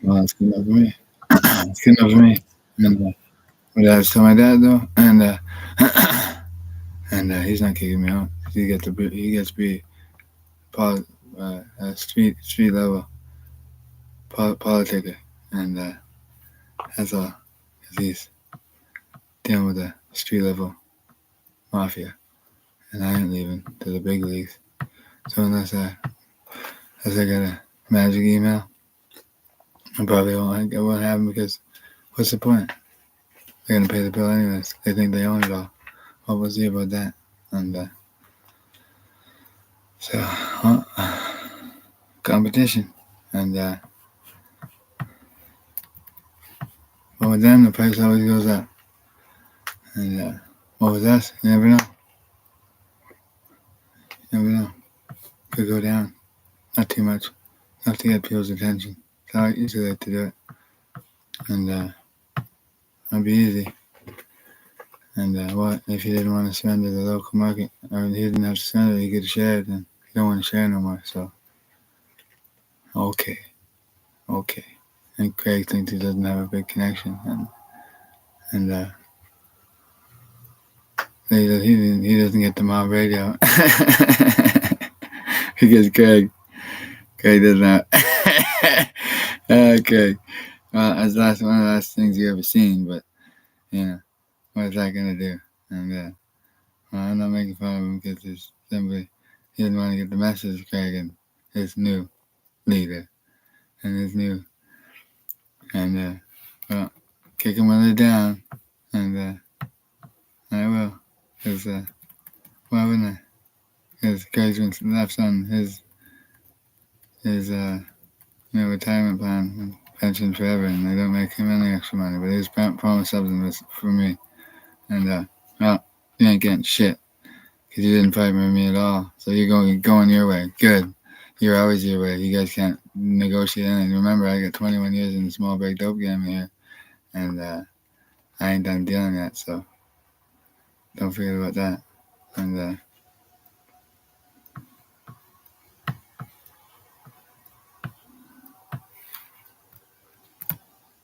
well, that's good enough for me. It's good enough for me. And what I was telling my dad though, and he's not kicking me out. He gets to be pol- street level politic, and that's all. 'Cause he's dealing with the street level mafia, and I ain't leaving to the big leagues. So unless I get a magic email, I probably won't have them because what's the point? They're gonna pay the bill anyways. They think they own it all. What was he about that? And so competition, and but with them the price always goes up. And what with us, you never know. You never know. Could go down. Not too much. Enough to get people's attention. So I usually like to do it. And it'd be easy. And what if he didn't want to surrender the local market, or he didn't have to surrender, he could share it, and he don't want to share no more. So okay. And Craig thinks he doesn't have a big connection, and he doesn't get the mob radio because Craig does not. Okay, well that's one of the last things you ever seen, but you know what's that gonna do? And well, I'm not making fun of him because it's simply he didn't want to get the message to Craig and his new leader and his new and well kick him when they're down, and I will because why wouldn't I? Because Craig's been left on his retirement plan and pension forever, and they don't make him any extra money. But he's promised something for me, and well, you ain't getting shit because you didn't fight with me at all. So you're going your way. Good. You're always your way. You guys can't negotiate anything. Remember, I got 21 years in the small break dope game here, and I ain't done dealing yet. So don't forget about that. And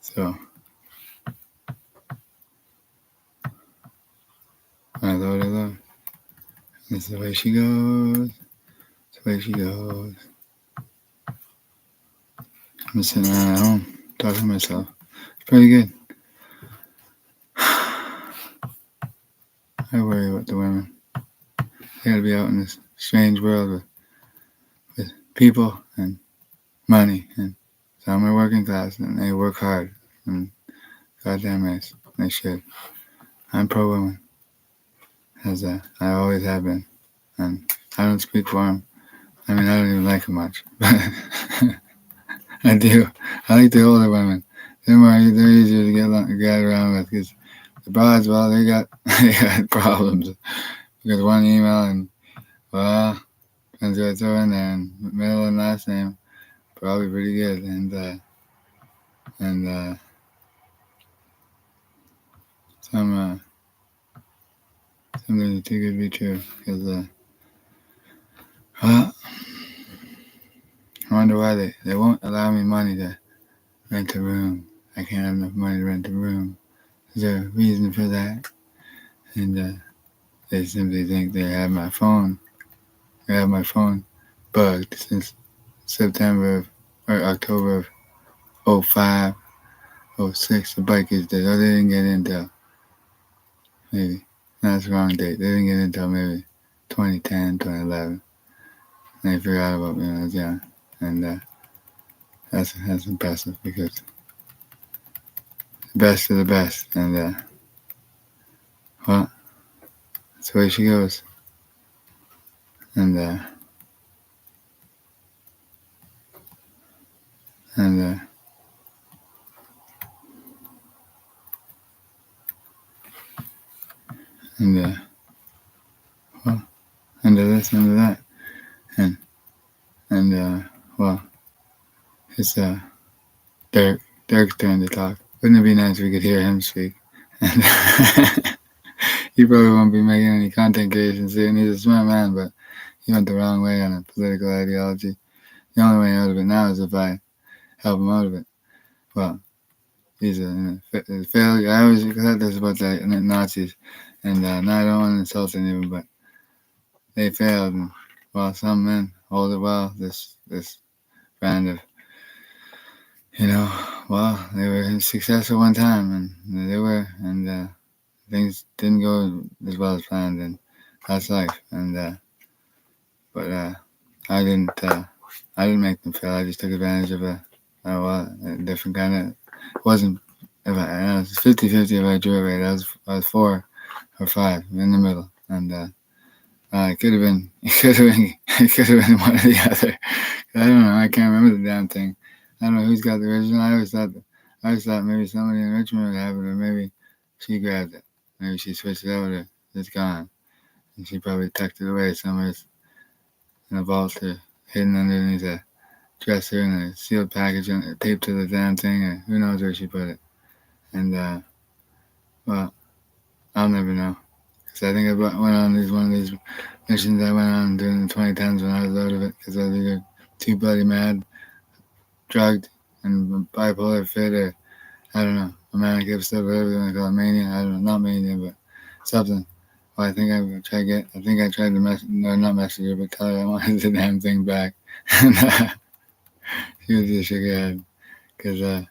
so my Lord. This is the way she goes. It's the way she goes. I'm just sitting around at home talking to myself. It's pretty good. I worry about the women. They gotta be out in this strange world with people and money. And some are working class and they work hard. And goddamn right, they should. I'm pro women, as I always have been. And I don't speak for them. I mean, I don't even like them much. But I do. I like the older women. They're easier to get around with because the broads, well, they got problems. You got one email and, well, depends what I throw in there. And middle and last name, probably pretty good. And some things are too good to be true. Because, well, I wonder why they won't allow me money to rent a room. I can't have enough money to rent a room. Is there a reason for that? And they simply think they have my phone. They have my phone bugged since September or October of 05, 06. The bikers did. Oh, they didn't get in until maybe, that's the wrong date. They didn't get in until maybe 2010, 2011. And they forgot about me when I was young. And that's impressive because the best of the best. And, well, that's the way she goes. And, and, and, well, into this, into that. And, well, it's, Derek's turn to talk. Wouldn't it be nice if we could hear him speak? And he probably won't be making any content creation soon. He's a smart man, but he went the wrong way on a political ideology. The only way out of it now is if I help him out of it. Well, he's a failure. I always said this about the Nazis, and now I don't want to insult anyone, but they failed. And, well, some men hold it well. This brand of, well, they were successful one time, and they were, and things didn't go as well as planned, and that's life. And but I didn't make them fail. I just took advantage of a different kind of. It wasn't. If it was 50-50 if I drew it right. I was 4 or 5 in the middle, and it could have been one or the other. I don't know. I can't remember the damn thing. I don't know who's got the original. I always thought maybe somebody in Richmond would have it, or maybe she grabbed it. Maybe she switched it over. It's gone, and she probably tucked it away somewhere in a vault or hidden underneath a dresser in a sealed package and taped to the damn thing, or who knows where she put it. And well, I'll never know, because I think I went on one of these missions I went on during the 2010s when I was out of it, because I was either too bloody mad, drugged, and bipolar fit, or I don't know, a manic episode, whatever they want to call it, mania. I don't know, not mania, but something. Well, I think I tried to not message her, but tell her I wanted the damn thing back. And she was just shook her head, because it's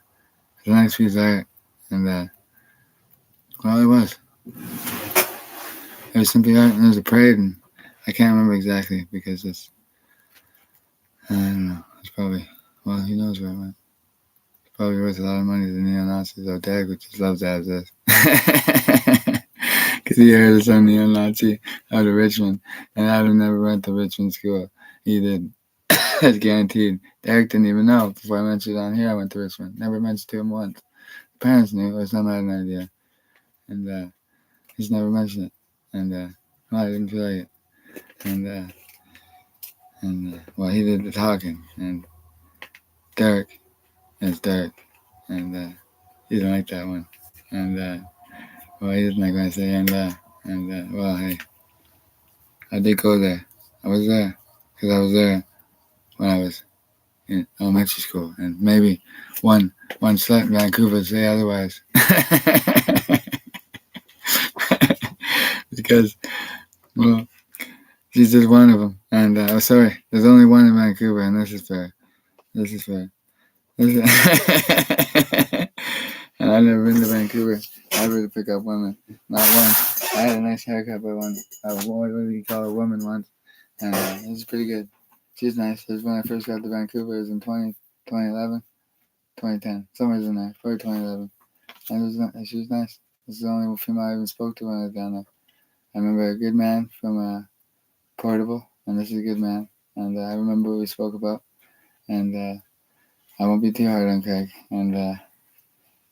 a nice piece of art. And well, it was. There was simply art, and there was a parade, and I can't remember exactly, because I don't know. It's probably, well, he knows where I went. It's probably worth a lot of money to the neo-Nazis. So Derek would just love to have this. Because he heard of some neo-Nazi out of Richmond, and Adam never went to Richmond school. He did. That's guaranteed. Derek didn't even know before I mentioned it on here I went to Richmond. Never mentioned to him once. The parents knew. It was not an idea. And he's never mentioned it. And well, I didn't feel like it. And well, he did the talking. And Derek is Derek. And he didn't like that one. And well, he didn't like when I say and well, hey, I did go there. I was there because I was there when I was in elementary school, and maybe one slut in Vancouver would say otherwise. Because, well, she's just one of them. And oh, sorry, there's only one in Vancouver, and this is fair. And I've never been to Vancouver ever to pick up women. Not once. I had a nice haircut by one. What do you call a woman once? And it was pretty good. She's nice. It was when I first got to Vancouver. It was in 2011, 2010, somewhere in there, probably 2011. And she was nice. This is the only female I even spoke to when I was down there. I remember a good man from Portable, and this is a good man. And I remember what we spoke about. And I won't be too hard on Craig. And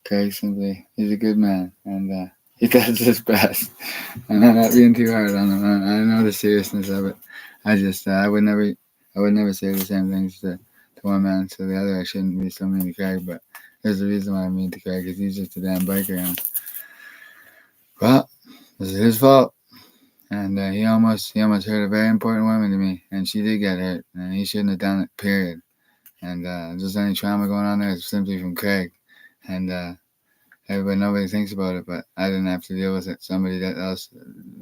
Craig simply, he's a good man. And he does his best. And I'm not being too hard on him. I know the seriousness of it. I would never say the same things to one man to the other. I shouldn't be so mean to Craig, but there's a reason why I'm mean to Craig, because he's just a damn biker. And, well, this is his fault. And he almost hurt a very important woman to me, and she did get hurt, and he shouldn't have done it, period. And just any trauma going on there is simply from Craig. And nobody thinks about it, but I didn't have to deal with it. Somebody else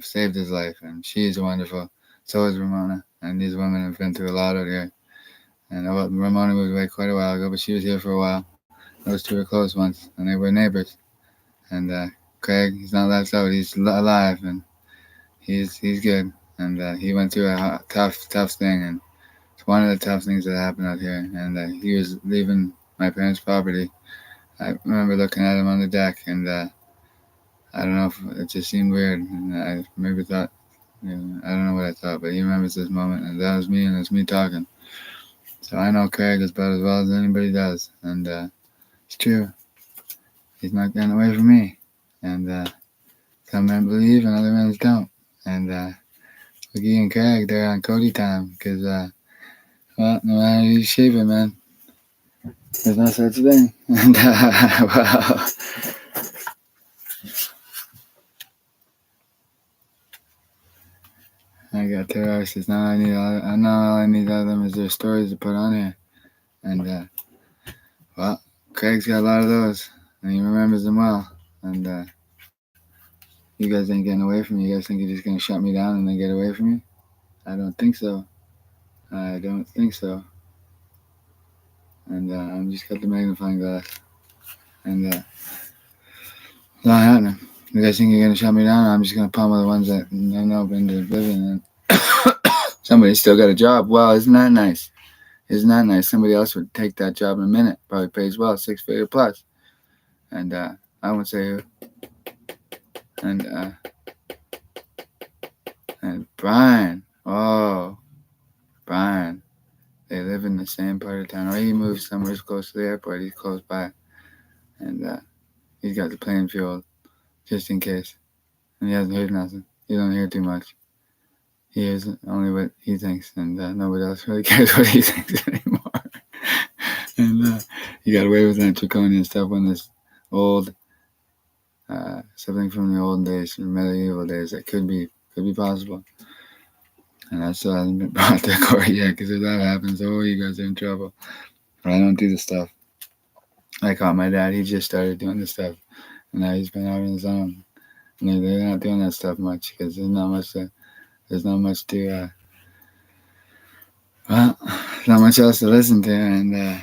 saved his life, and she's wonderful. So is Ramona, and these women have been through a lot out here. And Ramona moved away quite a while ago, but she was here for a while. Those two were close once, and they were neighbors. And Craig, he's not left out. He's alive, and he's good. And he went through a tough thing, and it's one of the tough things that happened out here. And he was leaving my parents' property I remember looking at him on the deck, and I don't know if it just seemed weird, and I maybe thought, I don't know what I thought, but he remembers this moment, and that was me, and it's me talking. So I know Craig about as well as anybody does, and it's true. He's not getting away from me, and some men believe and other men don't, and Wiggy and Craig, they're on Cody time, because well, no matter how you shape it, man, there's no such thing. And well, I got terrorists. Now I know all I need out of them is their stories to put on here. And well, Craig's got a lot of those, and he remembers them well. And you guys ain't getting away from me. You guys think you're just gonna shut me down and then get away from me? I don't think so. I don't think so. And I'm just got the magnifying glass, and it's not happening. You guys think you're gonna shut me down? I'm just gonna pummel the ones that I know into oblivion. And somebody's still got a job. Well, isn't that nice? Isn't that nice? Somebody else would take that job in a minute. Probably pays well, 6-figure plus. And I won't say who. And Brian. Oh, Brian. They live in the same part of town. Or he moved somewhere close to the airport. He's close by. And he's got the plane fuel just in case. And he hasn't heard nothing. He don't hear too much. He hears only what he thinks. And nobody else really cares what he thinks anymore. And he got away with that draconian stuff when this old, something from the old days, from medieval days, that could be possible. And that still hasn't been brought to court yet, because if that happens, oh, you guys are in trouble. But I don't do this stuff. I caught my dad. He just started doing this stuff, and now he's been out on his own. And they're not doing that stuff much, because there's not much to, well, not much else to listen to, and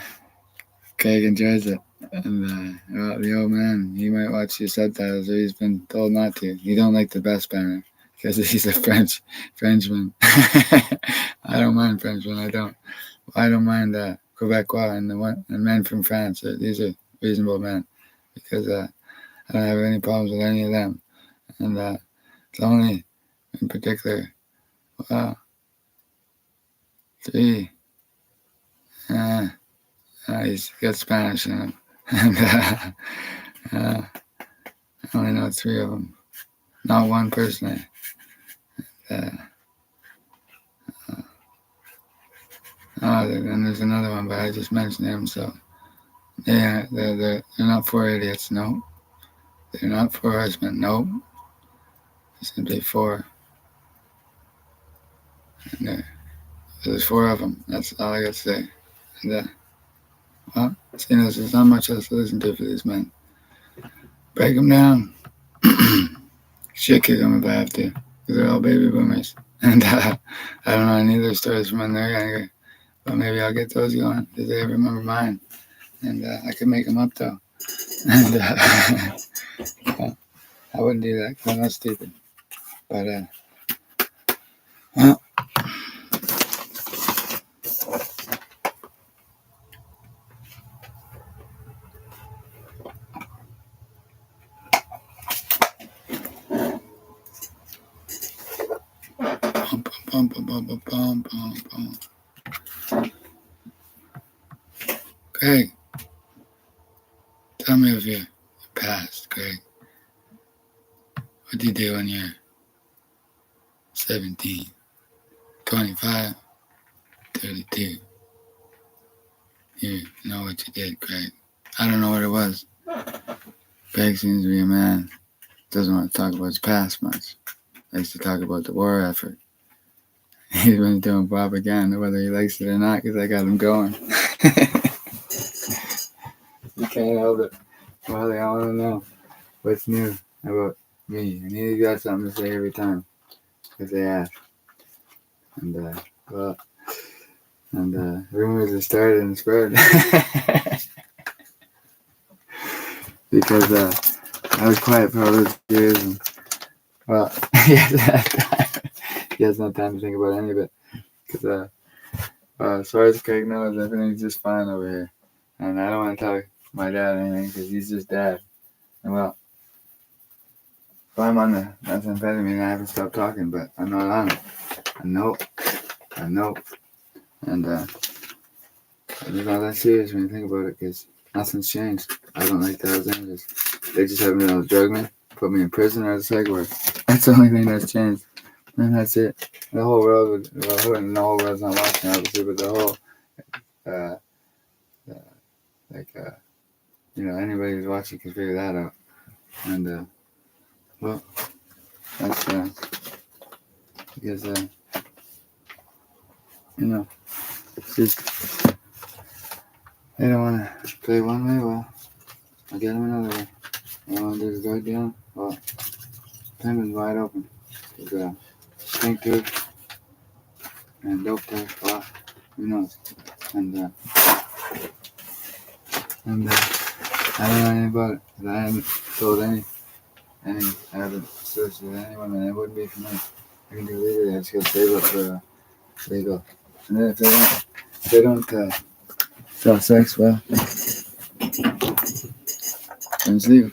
Craig enjoys it. And well, the old man, he might watch your subtitles, or he's been told not to. He don't like the best banner, because he's a Frenchman. I don't mind Frenchmen. I don't mind Quebecois and men from France. These are reasonable men, because I don't have any problems with any of them. And it's only, in particular, well, 3. He's got Spanish in him. And I only know 3 of them. Not one personally. And there's another one, but I just mentioned him, so yeah, they're not 4 idiots, no. They're not 4 horsemen, no. They're simply 4. And there's 4 of them. That's all I got to say. And well, seeing as there's not much else to listen to for these men, break them down. Shit kick them if I have to, because they're all baby boomers. And I don't know any of their stories from when they're younger, but maybe I'll get those going, because they remember mine. And I could make them up, though. And well, I wouldn't do that, because I'm not stupid. But, well, Craig, tell me of your past, Craig. What did you do when you're 17, 25, 32? You know what you did, Craig. I don't know what it was. Craig seems to be a man. Doesn't want to talk about his past much. Likes to talk about the war effort. He's been doing propaganda, whether he likes it or not, because I got him going. You can't help it. Well, they all want to know what's new about me. And he's got something to say every time, because they ask. And, rumors have started and spread. Because I was quiet for all those years. And, well, he has no time to think about any of it. Because as far as Craig knows, everything's just fine over here. And I don't want to talk my dad or anything because he's just dad. And well, if I'm on the methamphetamine, I haven't stopped talking, but I'm not on it. I know. And it's not that serious when you think about it because nothing's changed. I don't like the Hells Angels. They just haven't been able to drug me, put me in prison or a psych ward. That's the only thing that's changed. And that's it. The whole world the whole world's not watching, obviously, but the whole, uh, anybody who's watching can figure that out. And, well, that's, because, it's just, they don't want to play one way, well, I'll get them another way. They want to do the drug dealing, well, Penman's wide open. There's pink tooth and dope tooth, well, who knows? And I don't know anything about it, because I haven't told I haven't associated with anyone, and it wouldn't be for me. I can do legally, I just gotta save up for legal. And then if they don't sell sex, well, then it's legal.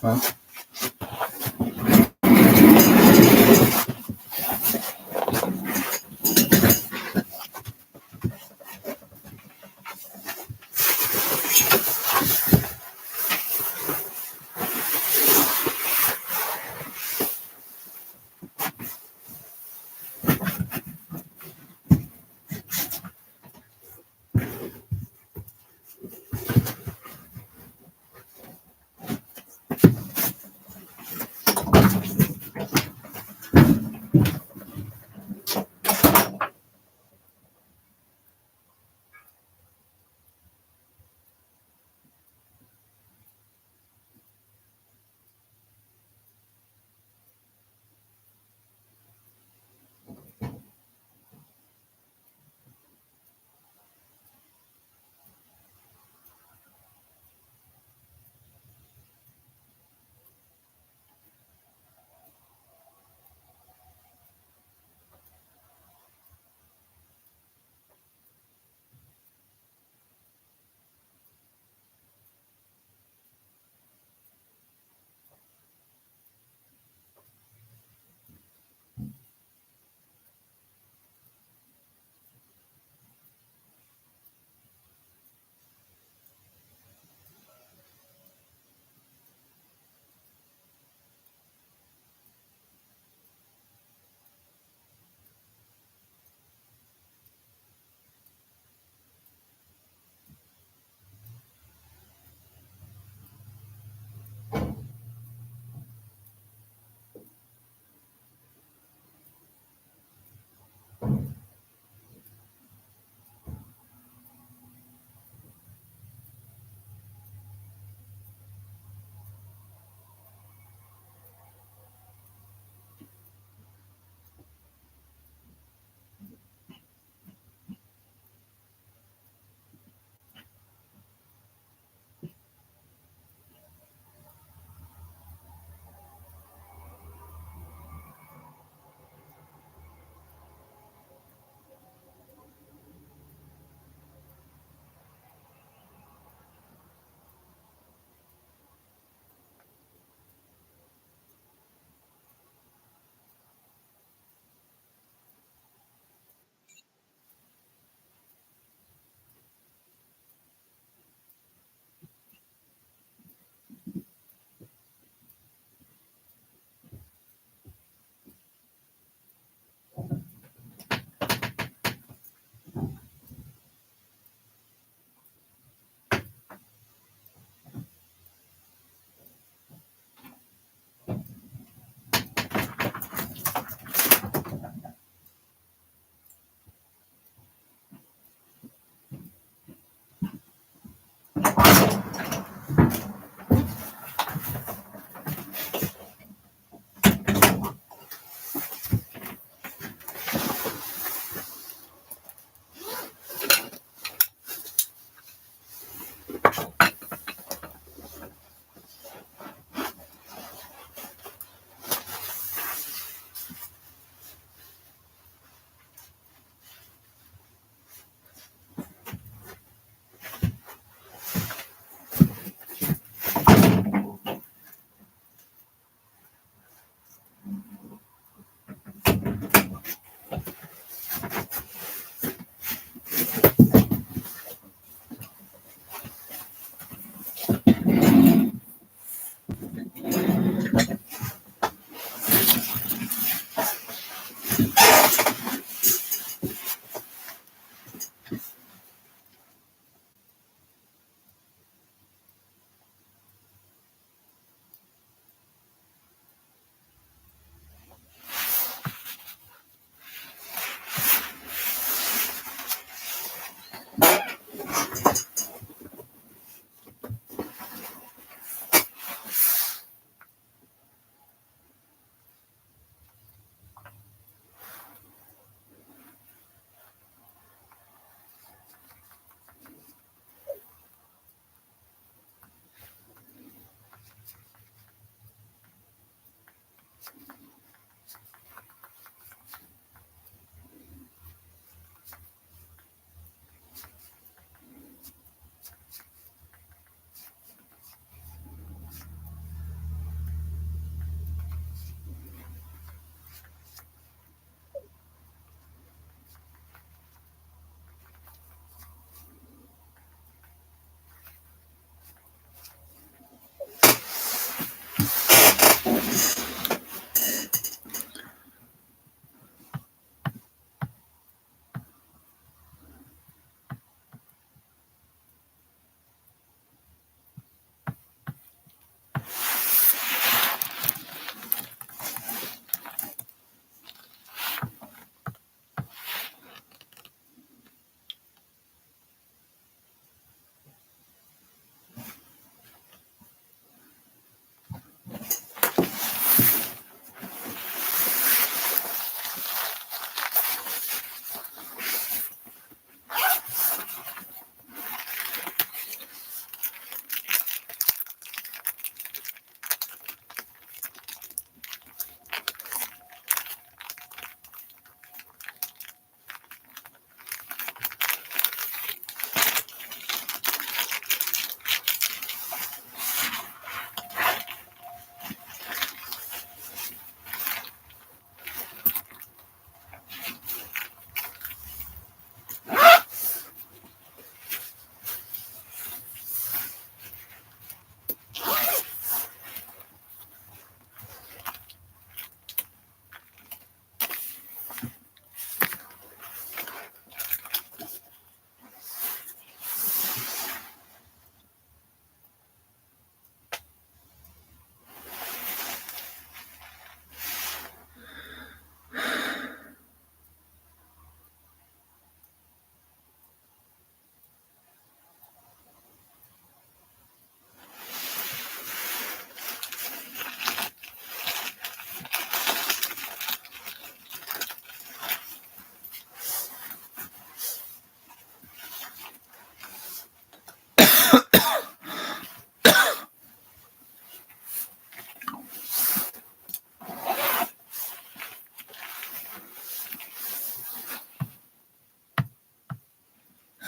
Huh?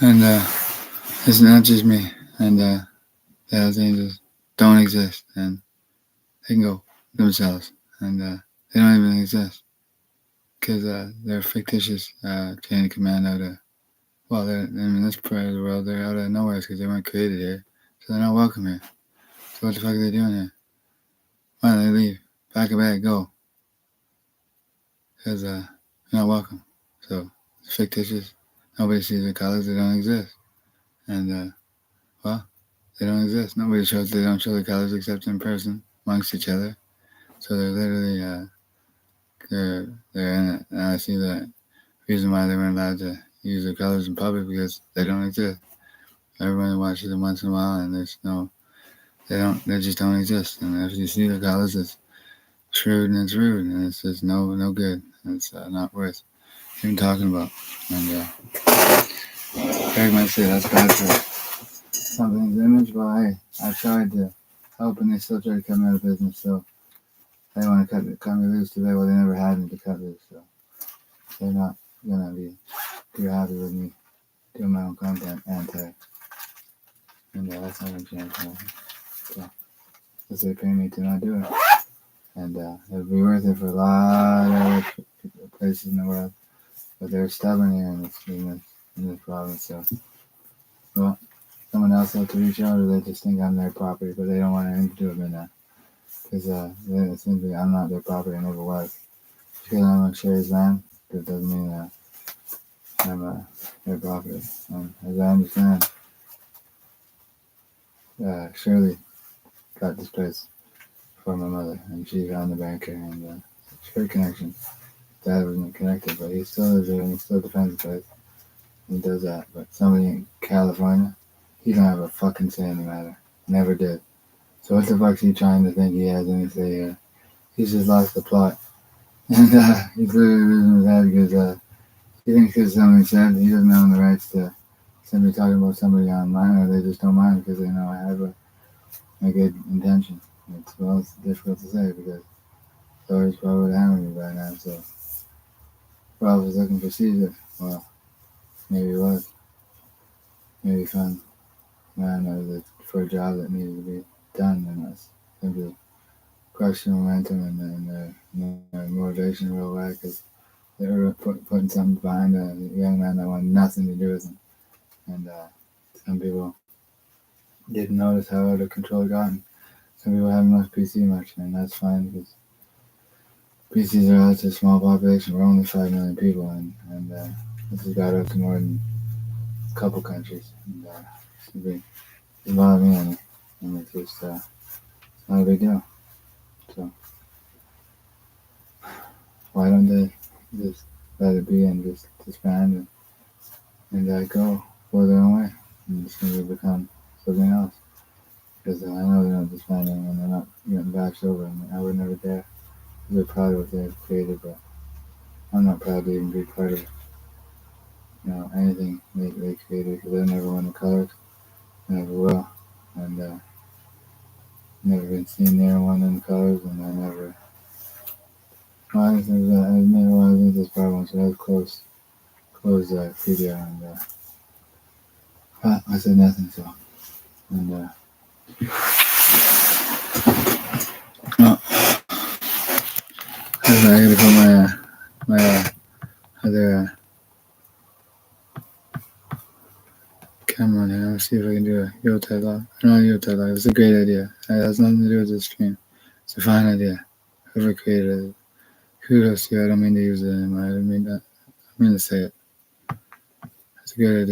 And it's not just me. And the Hells Angels don't exist. And they can go themselves. And they don't even exist. Because they're fictitious chain of command out of, well, in this part of the world, they're out of nowhere because they weren't created here. So they're not welcome here. So what the fuck are they doing here? Why don't they leave? Pack a bag, go. Because you're not welcome. So it's fictitious. Nobody sees the colors, they don't exist. And, well, they don't exist. Nobody shows, they don't show the colors except in person amongst each other. So they're literally, they're in it. And I see the reason why they weren't allowed to use their colors in public because they don't exist. Everyone watches them once in a while and they just don't exist. And if you see the colors, it's shrewd and it's rude and it's just no good. It's not worth even talking about. And Eric might say that's bad for something's image, but hey, I tried to help and they still try to cut me out of business. So they want to cut me loose today. Well, they never had me to cut loose, so they're not gonna be too happy with me doing my own content and that's not gonna change. So because they pay me to not do it. and it'd be worth it for a lot of other places in the world. But they're stubborn here in this province. So, well, someone else has to reach out, or they just think I'm their property, but they don't want anything to do with me now. Because simply, I'm not their property, I never was. Because I'm on Sherry's land, that doesn't mean I'm their property. As I understand, Shirley got this place for my mother, and she found the banker, and it's her connection. Dad wasn't connected, but he still lives there, and he still defends the place. He does that. But somebody in California, he don't have a fucking say in the matter. Never did. So what the fuck's he trying to think he has any say here? He's just lost the plot. And he's literally losing his head because he thinks because somebody said he doesn't own the rights to somebody talking about somebody online, or they just don't mind because they know I have a good intention. It's difficult to say because lawyers probably would have hammered me by now. So Ralph was looking for Caesar. Well, maybe he was. Maybe he found man that for a job that needed to be done, and that's simply crush the momentum and the motivation real away because they were putting something behind a young man that wanted nothing to do with him. And some people didn't notice how out of control it got. Some people haven't watched PC much, and that's fine because PCs are such a small population. We're only 5 million people, and this has got up to more than a couple countries. And it's a lot of me on it, and it's just not a big deal. So why don't they just let it be and just disband and go their own way and simply become something else? Because I know they're not disbanding and they're not getting batched over, and I would never dare. They're proud of what they've created, but I'm not proud to even be part of anything they created because I never won the colors, never will, and never been seen near one in the colors, and I never. Well, I never wanted to this problem, so I was close video, and I said nothing, so and oh, I gotta put my other camera on here. I'll see if I can do a Yotai log. Not a Yotai log. It's a great idea. It has nothing to do with this stream. It's a fine idea. Whoever created it, kudos to you. I don't mean to use it anymore. I mean to say it. It's a good idea.